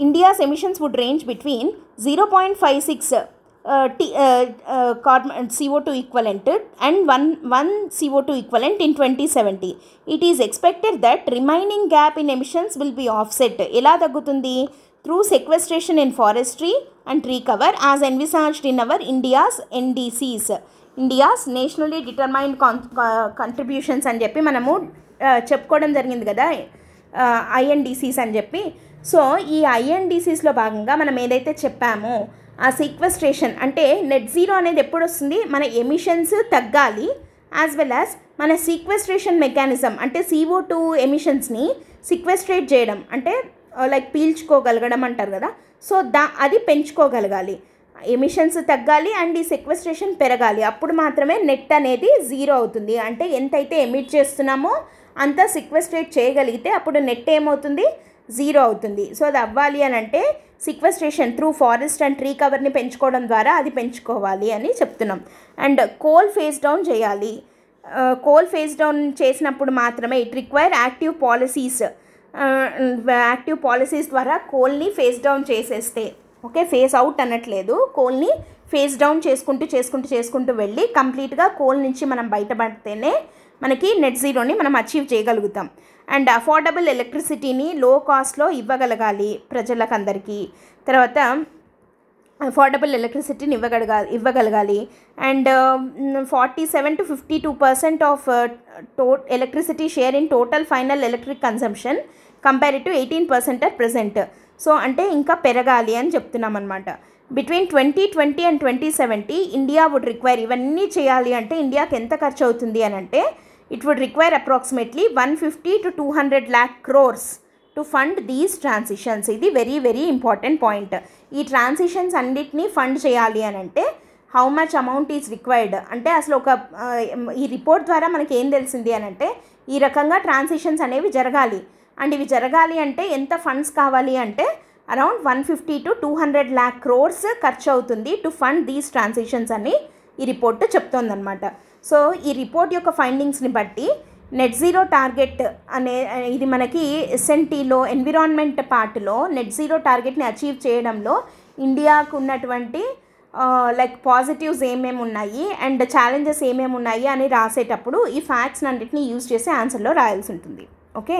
India's emissions would range between 0.56 CO2 equivalent and 1 CO2 equivalent in 2070. It is expected that remaining gap in emissions will be offset. ఎలా తగ్గుతుంది? Through sequestration in forestry and tree cover as envisaged in our India's NDCs. India's nationally determined contributions అని చెప్పి మనము చెప్పుకోవడం జరిగింది కదా, INDCs అని చెప్పి. సో ఈ INDCsలో భాగంగా మనం ఏదైతే చెప్పామో ఆ సీక్వెస్ట్రేషన్ అంటే నెట్ జీరో అనేది ఎప్పుడు వస్తుంది, మన ఎమిషన్స్ తగ్గాలి యాజ్ వెల్ యాజ్ మన సీక్వెస్ట్రేషన్ మెకానిజం అంటే CO2 ఎమిషన్స్ని సీక్వెస్ట్రేట్ చేయడం అంటే లైక్ పీల్చుకోగలగడం అంటారు కదా. సో అది పెంచుకోగలగాలి, ఎమిషన్స్ తగ్గాలి అండ్ ఈ సెక్వెస్ట్రేషన్ పెరగాలి. అప్పుడు మాత్రమే నెట్ అనేది జీరో అవుతుంది. అంటే ఎంతైతే ఎమిట్ చేస్తున్నామో అంత సెక్వెస్ట్రేట్ చేయగలిగితే అప్పుడు నెట్ ఏమవుతుంది, జీరో అవుతుంది. సో అది అవ్వాలి అని అంటే sequestration through forest and tree కవర్ని పెంచుకోవడం ద్వారా అది పెంచుకోవాలి అని చెప్తున్నాం. అండ్ కోల్ ఫేస్ డౌన్ చేయాలి. కోల్ ఫేస్ డౌన్ చేసినప్పుడు మాత్రమే ఇట్ రిక్వైర్ యాక్టివ్ పాలసీస్ ద్వారా కోల్ని ఫేస్ డౌన్ చేసేస్తే, ఓకే ఫేస్ అవుట్ అనట్లేదు, కోల్ని ఫేస్ డౌన్ చేసుకుంటూ వెళ్ళి కంప్లీట్గా కోల్ నుంచి మనం బయటపడితేనే మనకి నెట్ జీరోని మనం అచీవ్ చేయగలుగుతాం. అండ్ అఫోర్డబుల్ ఎలక్ట్రిసిటీని లో కాస్ట్లో ఇవ్వగలగాలి ప్రజలకందరికీ. తర్వాత అఫోర్డబుల్ ఎలక్ట్రిసిటీని ఇవ్వగలగాలి. And 47 to 52% of electricity share in total final electric consumption compared to 18% at present. So అంటే ఇంకా పెరగాలి అని చెప్తున్నాం అనమాట. Between 2020 and 2070 India would require, ఇవన్నీ చేయాలి అంటే ఇండియాకి ఎంత ఖర్చు అవుతుంది అని అంటే it would require approximately 150 to 200 lakh crores to fund these transitions. ఇది వెరీ వెరీ ఇంపార్టెంట్ పాయింట్. ఈ ట్రాన్సిషన్స్ అన్నిటినీ ఫండ్ చేయాలి అని అంటే how much amount is required అంటే అసలు ఈ రిపోర్ట్ ద్వారా మనకి ఏం తెలిసింది అని అంటే ఈ రకంగా ట్రాన్సాక్షన్స్ అనేవి జరగాలి అండ్ ఇవి జరగాలి అంటే ఎంత ఫండ్స్ కావాలి అంటే అరౌండ్ 150 to 200 lakh crores ఖర్చు అవుతుంది టు ఫండ్ దీస్ ట్రాన్సాక్షన్స్ అని ఈ రిపోర్ట్ చెప్తోందనమాట. సో ఈ రిపోర్ట్ యొక్క ఫైండింగ్స్ని బట్టి నెట్ జీరో టార్గెట్ అనే ఇది మనకి ఎస్ఎన్టీలో ఎన్విరాన్మెంట్ పార్ట్లో నెట్ జీరో టార్గెట్ని అచీవ్ చేయడంలో ఇండియాకు ఉన్నటువంటి లైక్ పాజిటివ్స్ ఏమేమి ఉన్నాయి అండ్ ఛాలెంజెస్ ఏమేమి ఉన్నాయి అని రాసేటప్పుడు ఈ ఫ్యాక్ట్స్ అన్నింటినీ యూజ్ చేసి ఆన్సర్లో రాయాల్సి ఉంటుంది. ఓకే,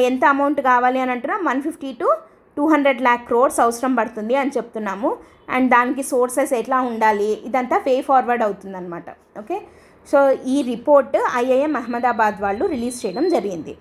ఎంత అమౌంట్ కావాలి అని అంటున్నా 150 to 200 lakh crores అవసరం పడుతుంది అని చెప్తున్నాము. అండ్ దానికి సోర్సెస్ ఎట్లా ఉండాలి ఇదంతా వే ఫార్వర్డ్ అవుతుంది అనమాట. ఓకే, సో ఈ రిపోర్ట్ ఐఐఎం అహ్మదాబాద్ వాళ్ళు రిలీజ్ చేయడం జరిగింది.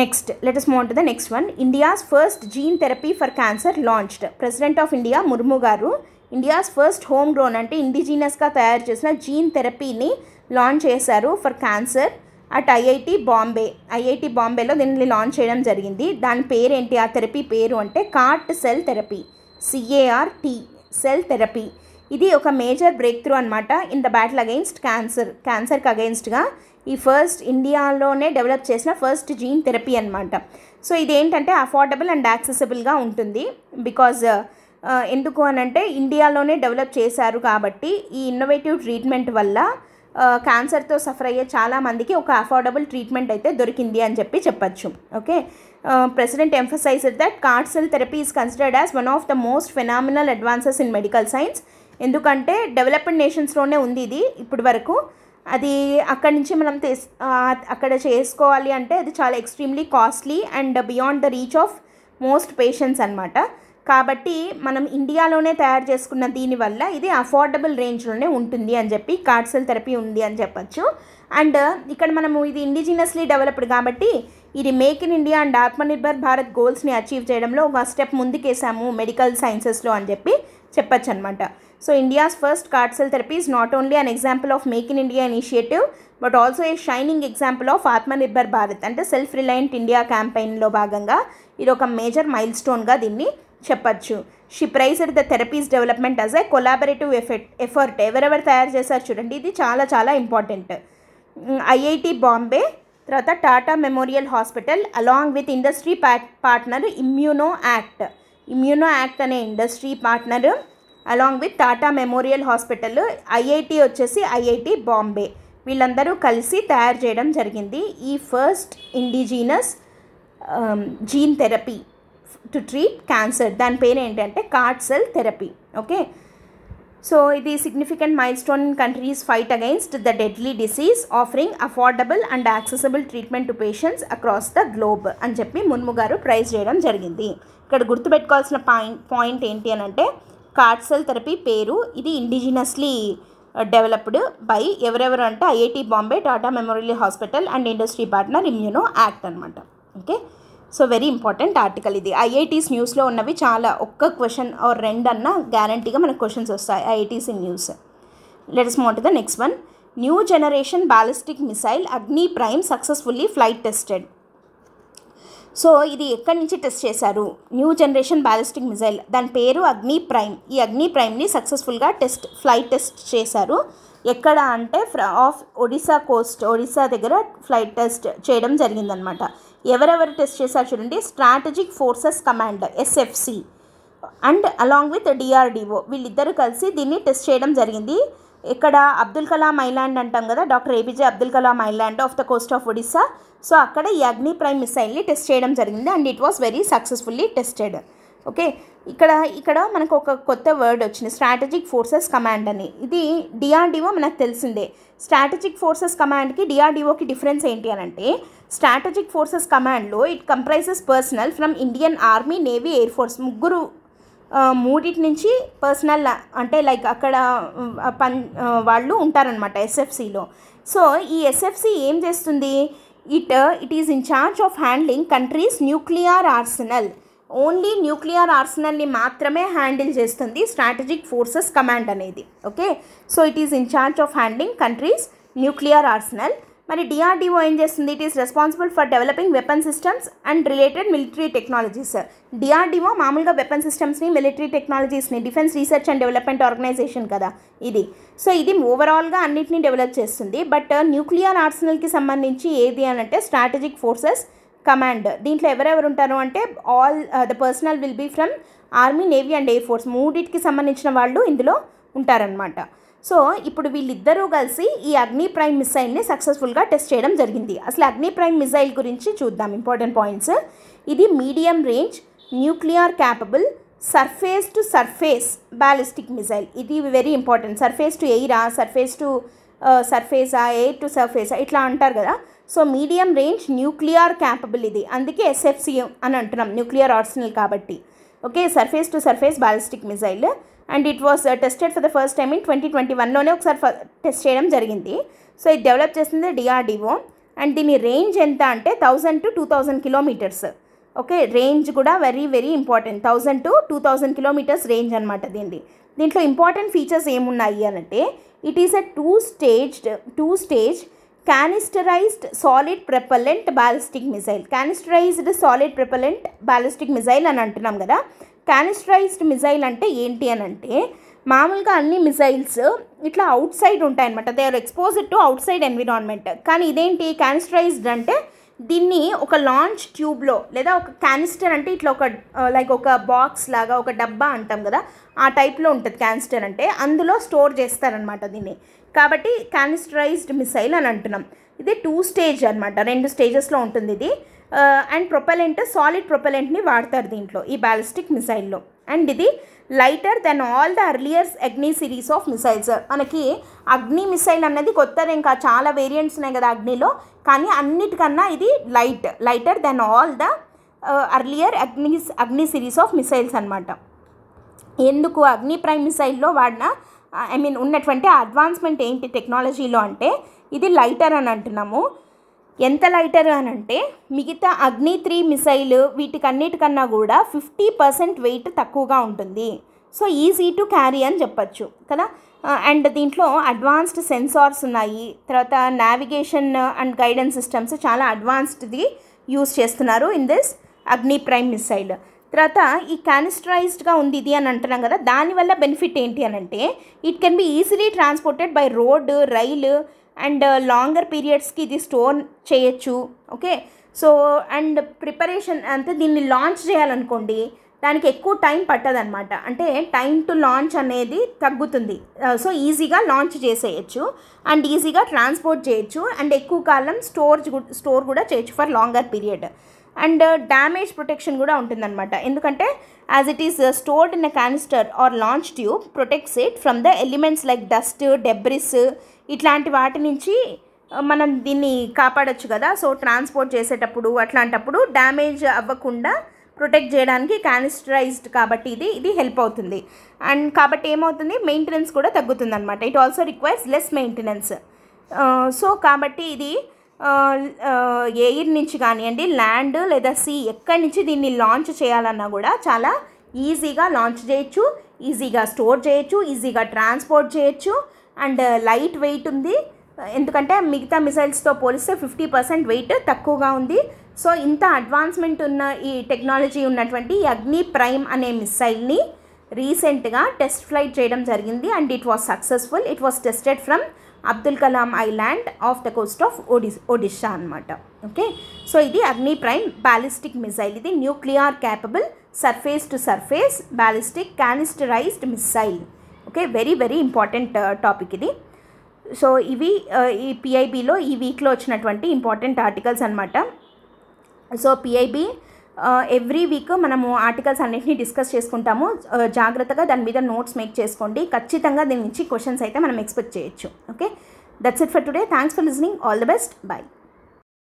Next let us move on to the next one. India's first gene therapy for cancer launched. President of India Murmu garu India's first home grown అంటే ఇండిజినస్గా తయారు చేసిన జీన్ థెరపీని లాంచ్ చేశారు ఫర్ క్యాన్సర్ అట్ ఐఐటి బాంబేలో దీన్ని లాంచ్ చేయడం జరిగింది. దాని పేరు ఏంటి, ఆ థెరపీ పేరు అంటే cart cell therapy, CART cell therapy. ఇది ఒక మేజర్ బ్రేక్ త్రూ అనమాట ఇన్ ద బ్యాటిల్ అగెయిన్స్ట్ క్యాన్సర్కి అగెయిన్స్ట్గా ఈ ఫస్ట్ ఇండియాలోనే డెవలప్ చేసిన ఫస్ట్ జీన్ థెరపీ అనమాట. సో ఇదేంటంటే అఫోర్డబుల్ అండ్ యాక్సెసిబుల్గా ఉంటుంది బికాజ్ ఎందుకు అనంటే ఇండియాలోనే డెవలప్ చేశారు కాబట్టి ఈ ఇన్నోవేటివ్ ట్రీట్మెంట్ వల్ల క్యాన్సర్తో సఫర్ అయ్యే చాలామందికి ఒక అఫోర్డబుల్ ట్రీట్మెంట్ అయితే దొరికింది అని చెప్పచ్చు. Okay, president emphasised that cart cell therapy is considered as one of the most phenomenal advances in medical science. ఎందుకంటే డెవలప్డ్ నేషన్స్లోనే ఉంది ఇది ఇప్పటి వరకు. అది అక్కడి నుంచి మనం అక్కడ చేసుకోవాలి అంటే అది చాలా extremely costly and beyond the reach of most patients అనమాట. కాబట్టి మనం ఇండియాలోనే తయారు చేసుకున్న దీనివల్ల ఇది అఫోర్డబుల్ రేంజ్లోనే ఉంటుంది అని చెప్పి కార్ట్ సెల్ థెరపీ ఉంది అని చెప్పచ్చు. అండ్ ఇక్కడ మనము ఇది ఇండిజినస్లీ డెవలప్డ్ కాబట్టి ఇది make in India and Atmanirbhar Bharat గోల్స్ని అచీవ్ చేయడంలో ఒక స్టెప్ ముందుకేసాము మెడికల్ సైన్సెస్లో అని చెప్పచ్చు అనమాట. So India's first CAR T cell therapy is not only an example of make in India initiative but also a shining example of Atmanirbhar Bharat అంటే సెల్ఫ్ రిలయంట్ ఇండియా క్యాంపెయిన్లో భాగంగా ఇది ఒక మేజర్ మైల్ స్టోన్గా దీన్ని చెప్పచ్చు. She praised the therapies development as a collaborative effort. ఎవరెవరు తయారు చేశారు చూడండి, ఇది చాలా చాలా ఇంపార్టెంట్. ఐఐటి బాంబే, తర్వాత Tata memorial hospital along with industry partner ImmunoACT అనే industry partner along with Tata memorial hospital, IIT వచ్చేసి ఐఐటి బాంబే, వీళ్ళందరూ కలిసి తయారు చేయడం జరిగింది ఈ first indigenous gene therapy to treat cancer. దాని పేరు ఏంటంటే CAR T cell therapy. Okay, so ఇది significant milestone in country's fight against the deadly disease offering affordable and accessible treatment to patients across the globe అని చెప్పి ముర్ము గారు praise చేయడం జరిగింది. ఇక్కడ గుర్తుపెట్టుకోవాల్సిన పాయింట్ ఏంటి అని అంటే కార్ట్ సెల్ థెరపీ పేరు ఇది ఇండిజినస్లీ డెవలప్డ్ బై ఎవరెవరు అంటే IIT Bombay, Tata memorial hospital and industry partner ImmunoACT అనమాట. Okay, so very important article ఇది. ఐఐటీస్ న్యూస్లో ఉన్నవి చాలా ఒక్క క్వశ్చన్ ఆర్ రెండన్నా గ్యారంటీగా మనకు క్వశ్చన్స్ వస్తాయి IITs in news. Let us move on to the next one. New generation ballistic missile Agni prime successfully flight tested. So ఇది ఎక్కడి నుంచి టెస్ట్ చేశారు, న్యూ జనరేషన్ బ్యాలిస్టిక్ మిసైల్, దాని పేరు అగ్ని ప్రైమ్. ఈ అగ్ని ప్రైమ్ని సక్సెస్ఫుల్గా ఫ్లైట్ టెస్ట్ చేశారు. ఎక్కడ అంటే ఆఫ్ ఒడిశా కోస్ట్, ఒడిశా దగ్గర ఫ్లైట్ టెస్ట్ చేయడం జరిగిందనమాట. ఎవరెవరు టెస్ట్ చేశారు చూడండి, strategic forces command SFC and along with DRDO వీళ్ళిద్దరూ కలిసి దీన్ని టెస్ట్ చేయడం జరిగింది. ఇక్కడ అబ్దుల్ కలాం ఐలాండ్ అంటాం కదా, doctor APJ Abdul Kalam island off the coast of Odisha. So అక్కడ ఈ అగ్ని ప్రైమ్ మిసైల్ని టెస్ట్ చేయడం జరిగింది and it was very successfully tested. Okay, ఇక్కడ మనకు ఒక కొత్త వర్డ్ వచ్చింది, స్ట్రాటజిక్ ఫోర్సెస్ కమాండ్ అని. ఇది DRDO మనకు తెలిసిందే. స్ట్రాటజిక్ ఫోర్సెస్ కమాండ్కి DRDOకి డిఫరెన్స్ ఏంటి అని అంటే స్ట్రాటజిక్ ఫోర్సెస్ కమాండ్లో it comprises personnel from Indian army, navy, air force, మూడింటి నుంచి పర్సనల్ అంటే లైక్ అక్కడ వాళ్ళు ఉంటారనమాట SFCలో. సో ఈ SFC ఏం చేస్తుంది, it is in charge of handling country's nuclear arsenal. Only nuclear ఆర్సెనల్ని మాత్రమే హ్యాండిల్ చేస్తుంది స్ట్రాటజిక్ ఫోర్సెస్ కమాండ్ అనేది. Okay, so it is in charge of handling country's nuclear arsenal మరి డిఆర్డిఓ ఏం చేస్తుంది? It is responsible for developing weapon systems and related military technologies. DRDO మామూలుగా weapon సిస్టమ్స్ని, military టెక్నాలజీస్ని, defence research and development organisation కదా ఇది. So ఇది ఓవరాల్గా అన్నిటిని డెవలప్ చేస్తుంది. బట్ న్యూక్లియర్ ఆర్సనల్కి సంబంధించి ఏది అని అంటే స్ట్రాటజిక్ ఫోర్సెస్ కమాండ్. దీంట్లో ఎవరెవరు ఉంటారు అంటే all the personnel will be from army, navy and air force. మూడింటికి సంబంధించిన వాళ్ళు ఇందులో ఉంటారనమాట. సో ఇప్పుడు వీళ్ళిద్దరూ కలిసి ఈ అగ్ని ప్రైమ్ మిసైల్ని సక్సెస్ఫుల్గా టెస్ట్ చేయడం జరిగింది. అసలు అగ్ని ప్రైమ్ మిసైల్ గురించి చూద్దాం ఇంపార్టెంట్ పాయింట్స్. ఇది medium range nuclear capable surface to surface ballistic missile. ఇది వెరీ ఇంపార్టెంట్. సర్ఫేస్ టు ఎయిరా, సర్ఫేస్ టు సర్ఫేసా, ఎయిర్ టు సర్ఫేసా ఇట్లా అంటారు కదా. So medium range nuclear capable ఇది, అందుకే ఎస్ఎఫ్సి అని అంటున్నాం, న్యూక్లియర్ ఆర్సనల్ కాబట్టి. Okay, surface to surface ballistic missile. And it was tested for the first time in 2021లోనే ఒకసారి టెస్ట్ చేయడం జరిగింది. సో ఇది డెవలప్ చేసింది డిఆర్డిఓ. అండ్ దీని రేంజ్ ఎంత అంటే 1000 to 2000 కిలోమీటర్స్. ఓకే, రేంజ్ కూడా very very important. 1000 to 2000 kilometres range అనమాట దీంట్లో ఇంపార్టెంట్ ఫీచర్స్ ఏమున్నాయి అనంటే it is a two stage canisterised solid propellant ballistic missile. Canisterised solid propellant ballistic missile అని అంటున్నాం కదా. క్యానిస్టరైజ్డ్ మిసైల్ అంటే ఏంటి అని అంటే మామూలుగా అన్ని మిసైల్స్ ఇట్లా అవుట్ సైడ్ ఉంటాయన్నమాట. They are exposed to outside environment. కానీ ఇదేంటి క్యానిస్టరైజ్డ్ అంటే దీన్ని ఒక లాంచ్ ట్యూబ్లో లేదా ఒక క్యానిస్టర్ అంటే ఇట్లా ఒక లైక్ ఒక బాక్స్ లాగా ఒక డబ్బా అంటాం కదా, ఆ టైప్లో ఉంటుంది క్యానిస్టర్ అంటే. అందులో స్టోర్ చేస్తారనమాట దీన్ని. కాబట్టి క్యానిస్టరైజ్డ్ మిసైల్ అని అంటున్నాం. ఇది 2 స్టేజ్ అనమాట, 2 స్టేజెస్లో ఉంటుంది ఇది. అండ్ ప్రొపెలెంట్ సాలిడ్ ప్రొపెలెంట్ని వాడతారు దీంట్లో ఈ బ్యాలిస్టిక్ మిసైల్లో. అండ్ ఇది లైటర్ దెన్ ఆల్ ద అర్లియర్స్ అగ్ని సిరీస్ ఆఫ్ మిసైల్స్. మనకి అగ్ని మిసైల్ అన్నది కొత్తది, ఇంకా చాలా వేరియంట్స్ ఉన్నాయి కదా అగ్నిలో, కానీ అన్నిటికన్నా ఇది lighter than all the earlier Agni series of missiles అనమాట. ఎందుకు అగ్ని ప్రైమ్ మిసైల్లో వాడిన ఉన్నటువంటి అడ్వాన్స్మెంట్ ఏంటి టెక్నాలజీలో అంటే ఇది లైటర్ అని అంటున్నాము. ఎంత లైటర్ అని అంటే మిగతా అగ్ని 3 మిసైల్ వీటికన్నిటికన్నా కూడా 50% వెయిట్ తక్కువగా ఉంటుంది. సో ఈజీ టు క్యారీ అని చెప్పచ్చు కదా. అండ్ దీంట్లో అడ్వాన్స్డ్ సెన్సార్స్ ఉన్నాయి. తర్వాత నావిగేషన్ అండ్ గైడెన్స్ సిస్టమ్స్ చాలా అడ్వాన్స్డ్ది యూస్ చేస్తున్నారు ఇన్ దిస్ అగ్ని ప్రైమ్ మిసైల్. తర్వాత ఈ క్యానిస్టరైజ్డ్గా ఉంది ఇది అని అంటున్నాం కదా, దానివల్ల బెనిఫిట్ ఏంటి అని అంటే it can be easily transported by road, rail and longer పీరియడ్స్కి ఇది స్టోర్ చేయొచ్చు. ఓకే, సో అండ్ ప్రిపరేషన్ అంటే దీన్ని లాంచ్ చేయాలనుకోండి దానికి ఎక్కువ టైం పట్టదనమాట. అంటే టైం టు లాంచ్ అనేది తగ్గుతుంది. సో ఈజీగా లాంచ్ చేసేయచ్చు అండ్ ఈజీగా ట్రాన్స్పోర్ట్ చేయొచ్చు అండ్ ఎక్కువ కాలం స్టోర్ కూడా చేయొచ్చు for longer period. And damage protection కూడా ఉంటుందన్నమాట. ఎందుకంటే as it is stored in a canister or launch tube protects it from the elements like dust, debris ఇట్లాంటి వాటి నుంచి మనం దీన్ని కాపాడొచ్చు కదా. సో ట్రాన్స్పోర్ట్ చేసేటప్పుడు అట్లాంటప్పుడు డ్యామేజ్ అవ్వకుండా ప్రొటెక్ట్ చేయడానికి క్యానిస్టరైజ్డ్ కాబట్టి ఇది హెల్ప్ అవుతుంది. అండ్ కాబట్టి ఏమవుతుంది, మెయింటెనెన్స్ కూడా తగ్గుతుంది అనమాట. It also requires less maintenance. So కాబట్టి ఇది ఎయిర్ నుంచి కానివ్వండి, ల్యాండ్ లేదా సీ ఎక్కడి నుంచి దీన్ని లాంచ్ చేయాలన్నా కూడా చాలా ఈజీగా లాంచ్ చేయొచ్చు, ఈజీగా స్టోర్ చేయొచ్చు, ఈజీగా ట్రాన్స్పోర్ట్ చేయొచ్చు. అండ్ లైట్ వెయిట్ ఉంది, ఎందుకంటే మిగతా మిసైల్స్తో పోలిస్తే 50% వెయిట్ తక్కువగా ఉంది. సో ఇంత అడ్వాన్స్మెంట్ ఉన్న ఈ టెక్నాలజీ ఉన్నటువంటి ఈ అగ్ని ప్రైమ్ అనే మిసైల్ని రీసెంట్గా టెస్ట్ ఫ్లైట్ చేయడం జరిగింది. And it was successful. It was tested from Abdul Kalam island off the coast of Odisha అనమాట. ఓకే, సో ఇది అగ్ని ప్రైమ్ బ్యాలిస్టిక్ మిసైల్. ఇది nuclear capable surface to surface ballistic canisterised missile. Okay, very very important topic ఇది. సో ఇవి ఈ పిఐబిలో ఈ వీక్లో వచ్చినటువంటి ఇంపార్టెంట్ ఆర్టికల్స్ అనమాట. సో పిఐబి ఎవ్రీ వీక్ మనము ఆర్టికల్స్ అన్నింటినీ డిస్కస్ చేసుకుంటాము. జాగ్రత్తగా దాని మీద నోట్స్ మేక్ చేసుకోండి. ఖచ్చితంగా దీని నుంచి క్వశ్చన్స్ అయితే మనం ఎక్స్పెక్ట్ చేయొచ్చు. Okay, that's it for today. Thanks for listening. All the best. By.